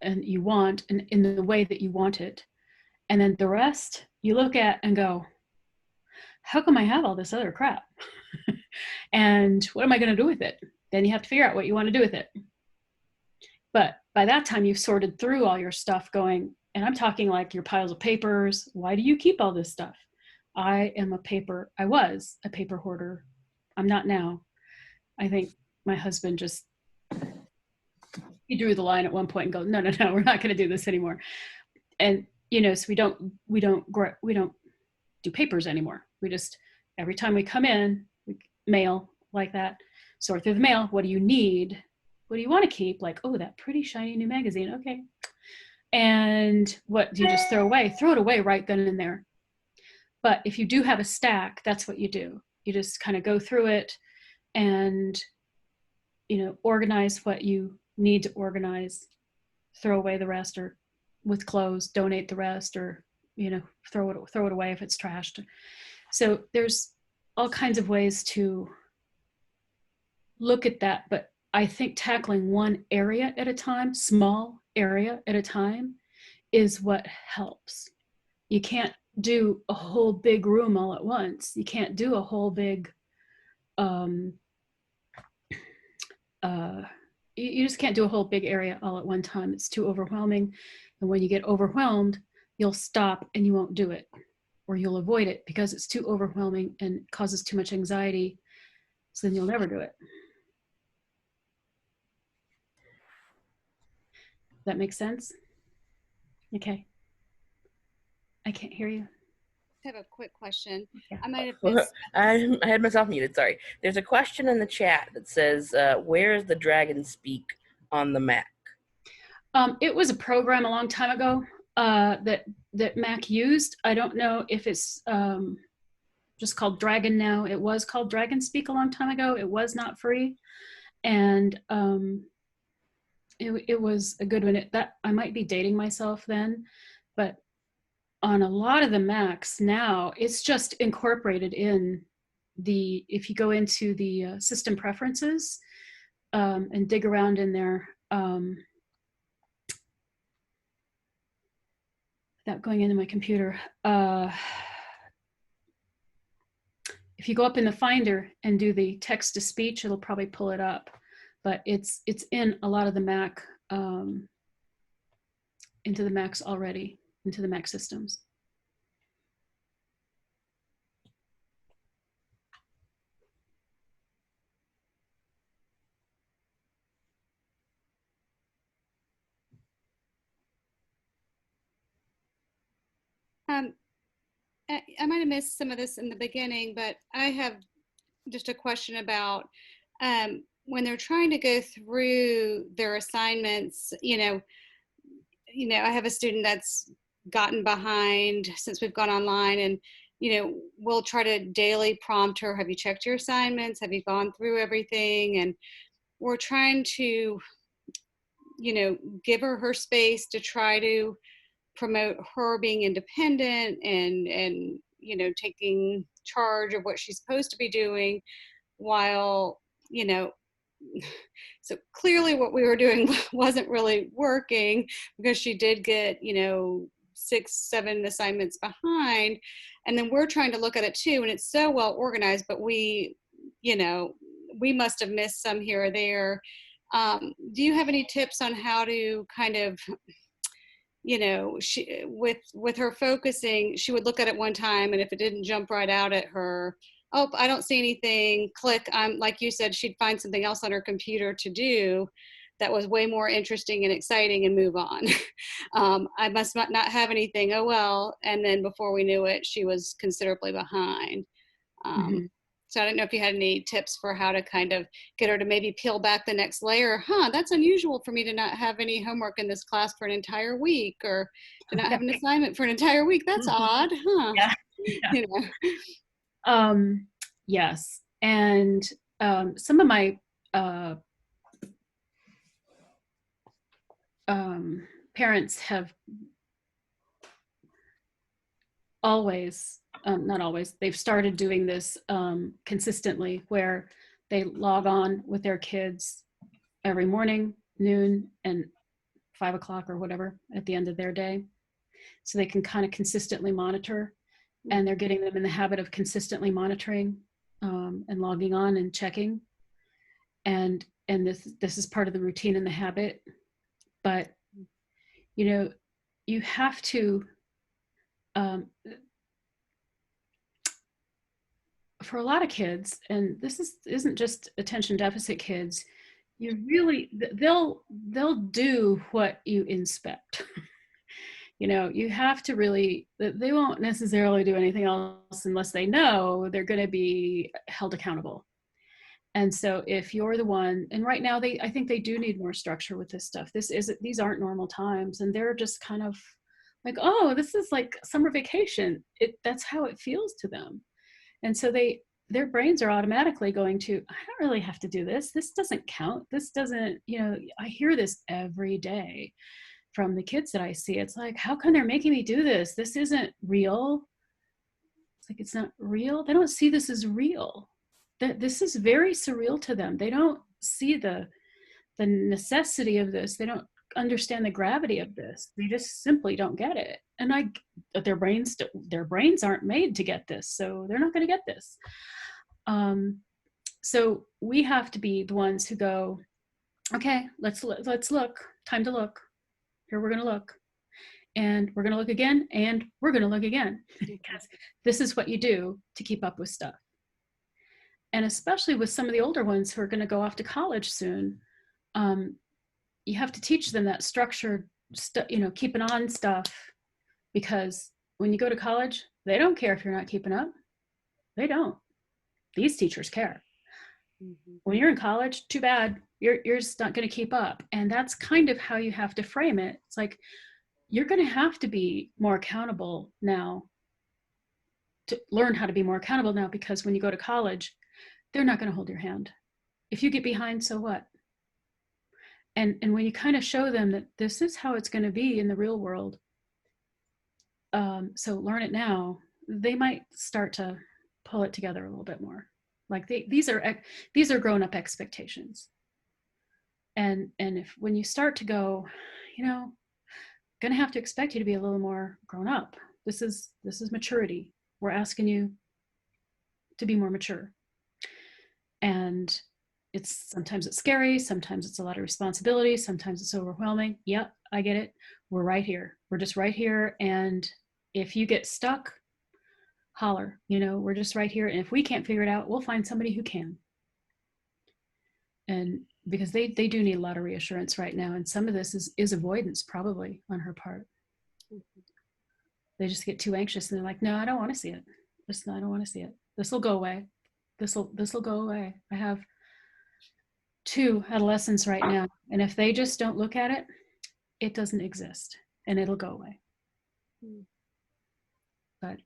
and you want, and in the way that you want it. And then the rest you look at and go, how come I have all this other crap? And what am I going to do with it? Then you have to figure out what you want to do with it. But by that time you've sorted through all your stuff going, and I'm talking like your piles of papers. Why do you keep all this stuff? I was a paper hoarder. I'm not now. I think my husband he drew the line at one point and go, no, we're not going to do this anymore. And, so we don't do papers anymore. We just, every time we come in, we mail like that, sort through the mail. What do you need? What do you want to keep? Like, oh, that pretty shiny new magazine. Okay. And what do you just throw away? Throw it away right then and there. But if you do have a stack, that's what you do. You just kind of go through it and, organize what you need to organize, throw away the rest, or with clothes, donate the rest, or, throw it away if it's trashed. So there's all kinds of ways to look at that. But I think tackling one area at a time, small area at a time, is what helps. You can't do a whole big room all at once. You can't do a whole big, you just can't do a whole big area all at one time. It's too overwhelming. And when you get overwhelmed, you'll stop and you won't do it, or you'll avoid it because it's too overwhelming and causes too much anxiety. So then you'll never do it. That makes sense? Okay. I can't hear you. I have a quick question. Yeah. I might have missed. I had myself muted, sorry. There's a question in the chat that says, where is the Dragon Speak on the Mac? It was a program a long time ago that Mac used. I don't know if it's just called Dragon now. It was called Dragon Speak a long time ago. It was not free. And it was a good one. I might be dating myself then, but on a lot of the Macs now, it's just incorporated in if you go into the system preferences and dig around in there, without going into my computer, if you go up in the Finder and do the text to speech, it'll probably pull it up. But it's in a lot of the Mac, into the Macs already, into the Mac systems. I might have missed some of this in the beginning, but I have just a question about when they're trying to go through their assignments. I have a student that's gotten behind since we've gone online, and we'll try to daily prompt her, have you checked your assignments, have you gone through everything? And we're trying to give her space to try to promote her being independent and taking charge of what she's supposed to be doing, while so clearly what we were doing wasn't really working, because she did get 6-7 assignments behind. And then we're trying to look at it too, and it's so well organized, but we must have missed some here or there. Do you have any tips on how to kind of, she, with her focusing, she would look at it one time, and if it didn't jump right out at her, oh, I don't see anything, click. Like you said, she'd find something else on her computer to do that was way more interesting and exciting and move on. I must not have anything. Oh, well. And then before we knew it, she was considerably behind. So I don't know if you had any tips for how to kind of get her to maybe peel back the next layer. That's unusual for me to not have any homework in this class for an entire week, or to not have an assignment for an entire week. That's odd, huh? Yeah. Yes. And some of my parents have always, not always, they've started doing this consistently, where they log on with their kids every morning, noon, and 5 o'clock or whatever at the end of their day. So they can kind of consistently monitor, and they're getting them in the habit of consistently monitoring and logging on and checking. And this is part of the routine and the habit. But, you know, you have to, for a lot of kids, and this isn't just attention deficit kids, you really, they'll do what you inspect. You know, you have to really, they won't necessarily do anything else unless they know they're going to be held accountable. And so if you're the one, and right now I think they do need more structure with this stuff. These aren't normal times, and they're just kind of like, oh, this is like summer vacation. That's how it feels to them. And so their brains are automatically going to, I don't really have to do this. This doesn't count. This doesn't, you know, I hear this every day from the kids that I see. It's like, how come they're making me do this? This isn't real. It's like, it's not real. They don't see this as real. This is very surreal to them. They don't see the necessity of this. They don't understand the gravity of this. They just simply don't get it. And their brains aren't made to get this, so they're not going to get this. So we have to be the ones who go, okay, let's look. Time to look. Here we're going to look, and we're going to look again, and we're going to look again, because this is what you do to keep up with stuff. And especially with some of the older ones who are going to go off to college soon, you have to teach them that structured keeping on stuff, because when you go to college, they don't care if you're not keeping up. They don't. These teachers care. When you're in college, too bad, you're just not going to keep up. And that's kind of how you have to frame it. It's like, you're going to have to be more accountable now, to learn how to be more accountable now, because when you go to college, they're not going to hold your hand. If you get behind, so what? And when you kind of show them that this is how it's going to be in the real world, so learn it now, they might start to pull it together a little bit more. Like these are grown-up expectations. And if when you start to go, you know, gonna have to expect you to be a little more grown up. This is maturity. We're asking you to be more mature. And sometimes it's scary, sometimes it's a lot of responsibility, sometimes it's overwhelming. Yep, I get it. We're right here. We're just right here. And if you get stuck, holler, you know, we're just right here. And if we can't figure it out, we'll find somebody who can. And because they do need a lot of reassurance right now. And some of this is avoidance probably on her part. They just get too anxious and they're like, no, I don't want to see it. I don't want to see it. This will go away. This will go away. I have 2 adolescents right now. And if they just don't look at it, it doesn't exist and it'll go away. But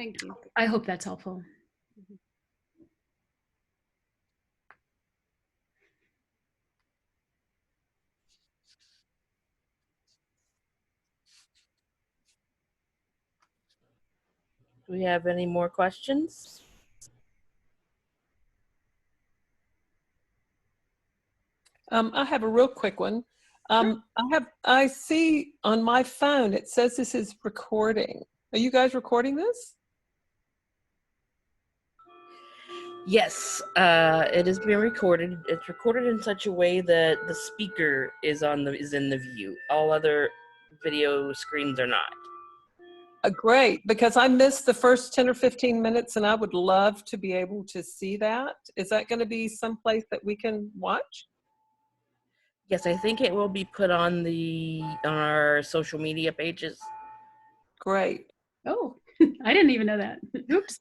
Thank you. I hope that's helpful. Do we have any more questions? I have a real quick one. I see on my phone, it says this is recording. Are you guys recording this? Yes, it is being recorded. It's recorded in such a way that the speaker is in the view. All other video screens are not. Great, because I missed the first 10 or 15 minutes and I would love to be able to see that. Is that going to be someplace that we can watch? Yes, I think it will be put on our social media pages. Great. Oh, I didn't even know that. Oops.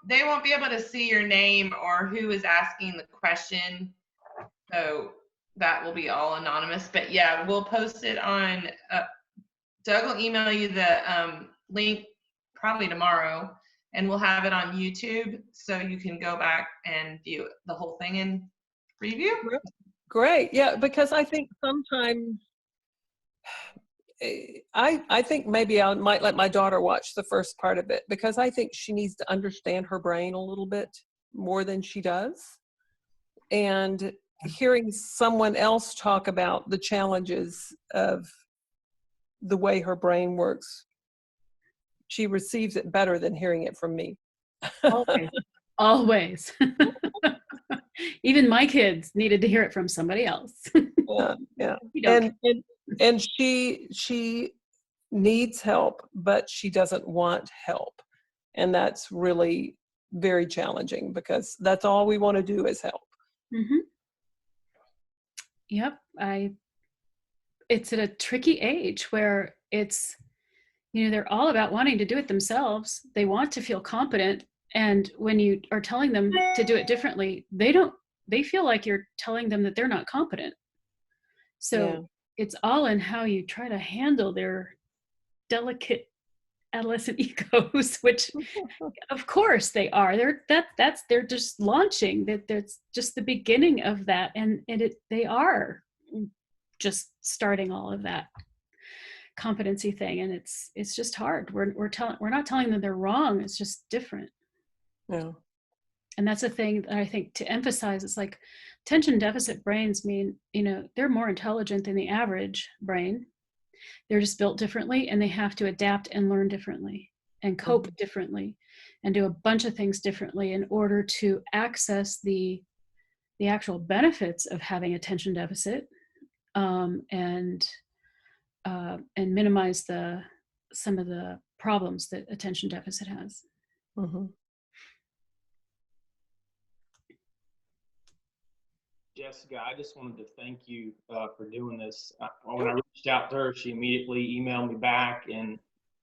They won't be able to see your name or who is asking the question. So that will be all anonymous. But yeah, we'll post it on, Doug will email you the link probably tomorrow, and we'll have it on YouTube so you can go back and view the whole thing and review. Great. Yeah, because I think sometimes I think maybe I might let my daughter watch the first part of it, because I think she needs to understand her brain a little bit more than she does. And hearing someone else talk about the challenges of the way her brain works, she receives it better than hearing it from me. Always. Always. Even my kids needed to hear it from somebody else. Yeah. You don't And she needs help, but she doesn't want help. And that's really very challenging because that's all we want to do is help. Mm-hmm. Yep. It's at a tricky age where it's, they're all about wanting to do it themselves. They want to feel competent. And when you are telling them to do it differently, they feel like you're telling them that they're not competent. So it's all in how you try to handle their delicate adolescent egos, which of course they are. They're just launching. That's just the beginning of that, and they are just starting all of that competency thing, and it's just hard. We're not telling them they're wrong. It's just different. Yeah. And that's a thing that I think to emphasize. It's like attention deficit brains mean, they're more intelligent than the average brain. They're just built differently, and they have to adapt and learn differently and cope differently and do a bunch of things differently in order to access the actual benefits of having attention deficit, and minimize some of the problems that attention deficit has. Mm-hmm. Jessica, I just wanted to thank you for doing this. When I reached out to her, she immediately emailed me back, and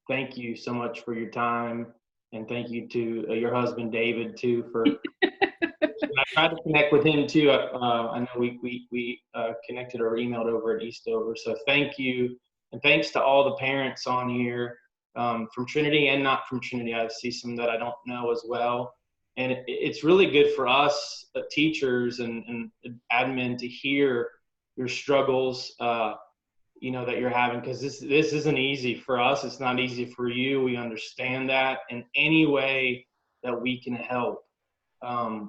thank you so much for your time. And thank you to your husband, David, too, for. I tried to connect with him too. I know we connected or emailed over at Eastover. So thank you, and thanks to all the parents on here from Trinity and not from Trinity. I see some that I don't know as well. And it's really good for us teachers and admin to hear your struggles, that you're having, because this isn't easy for us. It's not easy for you. We understand that. In any way that we can help,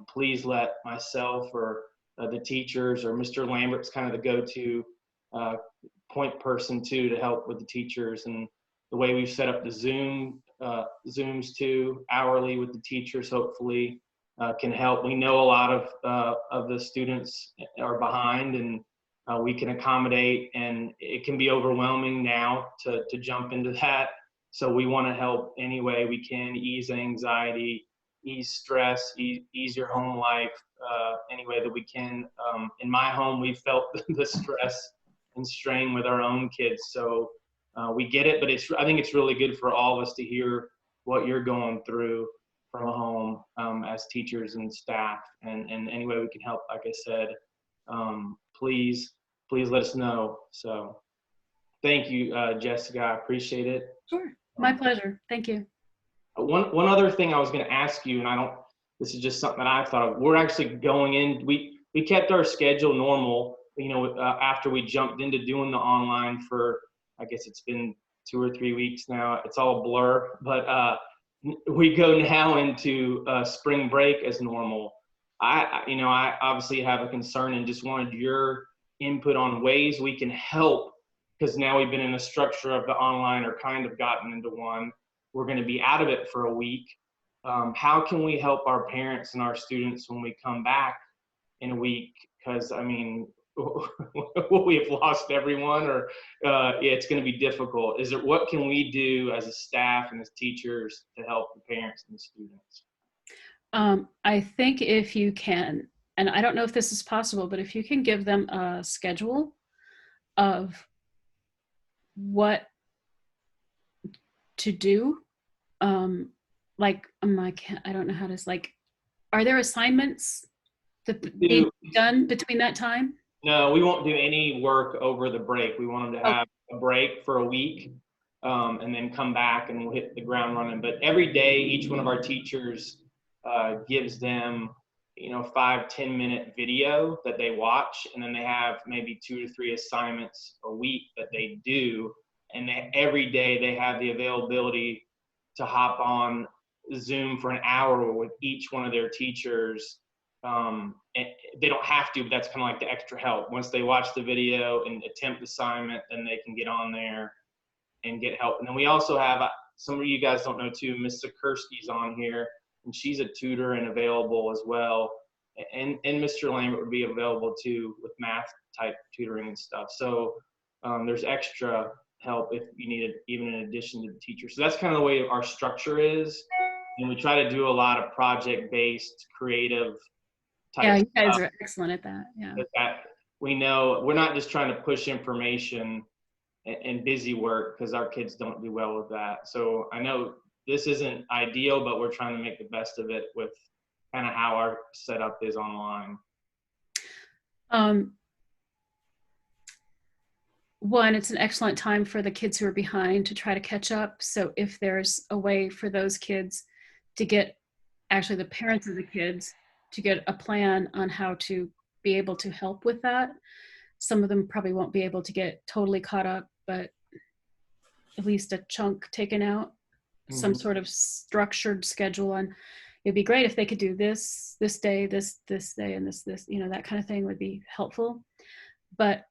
please let myself or the teachers or Mr. Lambert's kind of the go-to point person too to help with the teachers, and the way we've set up the Zooms too, hourly with the teachers, hopefully can help. We know a lot of the students are behind, and we can accommodate, and it can be overwhelming now to jump into that. So we want to help any way we can, ease anxiety, ease stress, ease your home life any way that we can. In my home, we felt the stress and strain with our own kids. So we get it, but I think it's really good for all of us to hear what you're going through from home as teachers and staff, and any way we can help, like I said, please let us know. So thank you, Jessica. I appreciate it. Sure. My pleasure. Thank you. One other thing I was going to ask you, and this is just something that I thought of. We're actually going in, we kept our schedule normal, after we jumped into doing the online for, I guess it's been 2 or 3 weeks now. It's all a blur, but we go now into spring break as normal. I obviously have a concern and just wanted your input on ways we can help, because now we've been in a structure of the online, or kind of gotten into one. We're going to be out of it for a week. How can we help our parents and our students when we come back in a week? Because we have lost everyone, or it's going to be difficult. What can we do as a staff and as teachers to help the parents and the students? I think if you can, and I don't know if this is possible, but if you can give them a schedule of what to do, I don't know how to, are there assignments that being done between that time? No, we won't do any work over the break. We want them to have a break for a week, and then come back and we'll hit the ground running. But every day, each one of our teachers gives them, 5-10 minute video that they watch, and then they have maybe 2 to 3 assignments a week that they do. And every day they have the availability to hop on Zoom for an hour with each one of their teachers. And they don't have to, but that's kind of like the extra help. Once they watch the video and attempt the assignment, then they can get on there and get help. And then we also have, some of you guys don't know too, Miss Sikorsky's on here, and she's a tutor and available as well. and Mr. Lambert would be available too with math type tutoring and stuff. So there's extra help if you need it, even in addition to the teacher. So that's kind of the way our structure is. And we try to do a lot of project-based, creative type Yeah, you stuff. guys are excellent at that. Yeah. That we know we're not just trying to push information and busy work, because our kids don't do well with that. So I know this isn't ideal, but we're trying to make the best of it with kind of how our setup is online. One, it's an excellent time for the kids who are behind to try to catch up. So if there's a way for those kids to get, actually the parents of the kids, to get a plan on how to be able to help with that. Some of them probably won't be able to get totally caught up, but at least a chunk taken out, some sort of structured schedule on. It'd be great if they could do this day, this day, and this, you know, that kind of thing would be helpful. But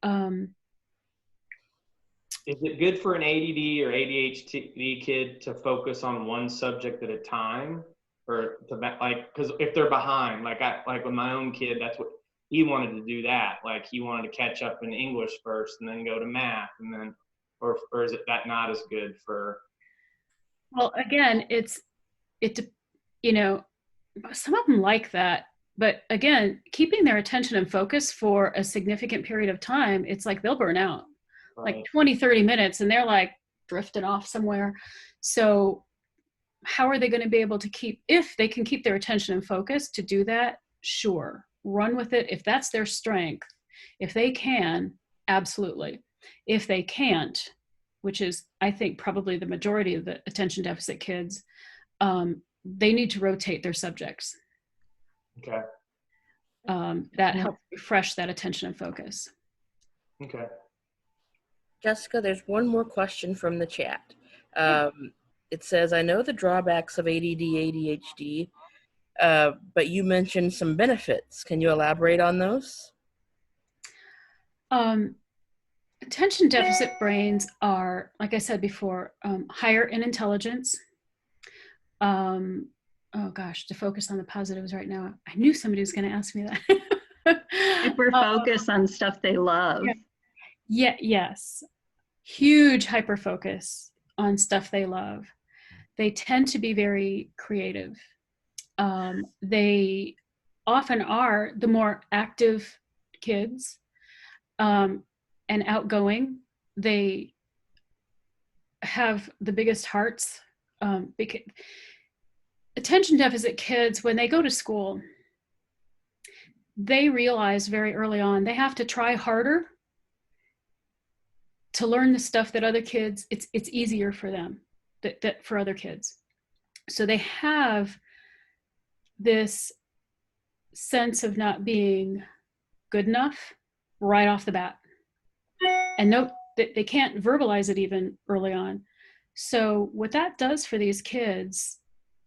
is it good for an ADD or ADHD kid to focus on one subject at a time, or to like, because if they're behind, like with my own kid, that's what he wanted to do. That like he wanted to catch up in English first and then go to math, and then or is it that not as good for? Well, again, it you know, some of them like that, but again, keeping their attention and focus for a significant period of time, it's like they'll burn out. Right. Like 20-30 minutes and they're like drifting off somewhere. So how are they going to be able to keep, if they can keep their attention and focus to do that? Sure, run with it. If that's their strength, if they can, absolutely. If they can't, which is I think probably the majority of the attention deficit kids, they need to rotate their subjects. Okay. That helps refresh that attention and focus. Okay. Jessica, there's one more question from the chat. It says, I know the drawbacks of ADD, ADHD, but you mentioned some benefits. Can you elaborate on those? Attention deficit brains are, like I said before, higher in intelligence. Oh gosh, to focus on the positives right now. I knew somebody was going to ask me that. Hyper focus on stuff they love. Yes. Huge hyper focus on stuff they love. They tend to be very creative. They often are the more active kids and outgoing. They have the biggest hearts. Because attention deficit kids, when they go to school, they realize very early on they have to try harder to learn the stuff that other kids, it's easier for them that for other kids. So they have this sense of not being good enough right off the bat. And note that they can't verbalize it even early on. So what that does for these kids,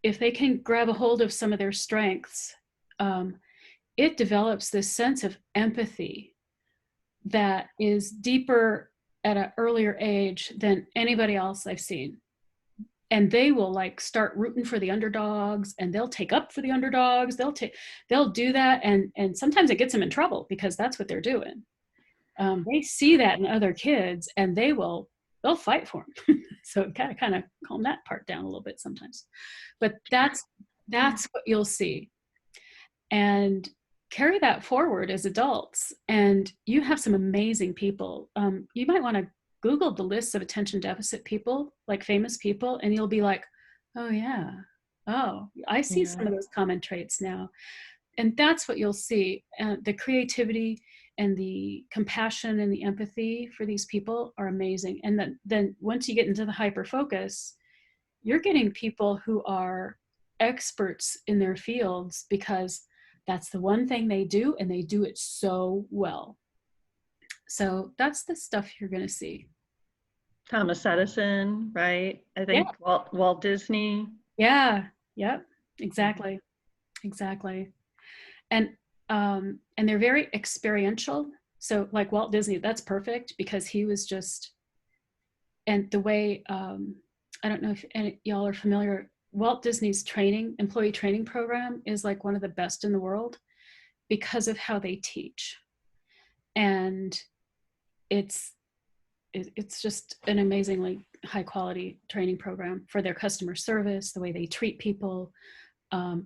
if they can grab a hold of some of their strengths, it develops this sense of empathy that is deeper at an earlier age than anybody else I've seen. And they will like start rooting for the underdogs, and they'll take up for the underdogs. They'll do that. And sometimes it gets them in trouble because that's what they're doing. They see that in other kids and they'll fight for them. So it kind of calm that part down a little bit sometimes. But that's what you'll see. And carry that forward as adults. And you have some amazing people. You might want to Google the lists of attention deficit people, like famous people, and you'll be like, oh yeah, oh, I see some of those common traits now. And that's what you'll see. The creativity and the compassion and the empathy for these people are amazing. And then once you get into the hyper focus, you're getting people who are experts in their fields because that's the one thing they do, and they do it so well. So that's the stuff you're going to see. Thomas Edison, right? I think Walt Disney. Yeah. Yep. Exactly. And they're very experiential. So like Walt Disney, that's perfect because he was just, and the way, I don't know if y'all are familiar, Walt Disney's employee training program is like one of the best in the world. because of how they teach. And it's just an amazingly high quality training program for their customer service, the way they treat people,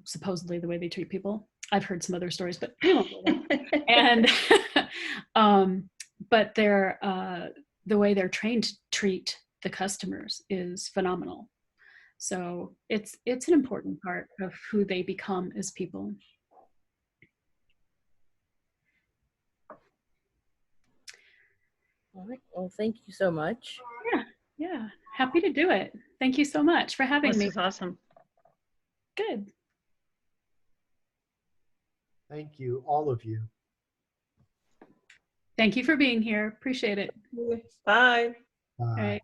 supposedly the way they treat people. I've heard some other stories, but we won't go there. And but the way they're trained to treat the customers is phenomenal. So it's an important part of who they become as people. All right. Well, thank you so much. Yeah, happy to do it. Thank you so much for having This me. is awesome. Good. Thank you, all of you. Thank you for being here. Appreciate it. Bye. All right.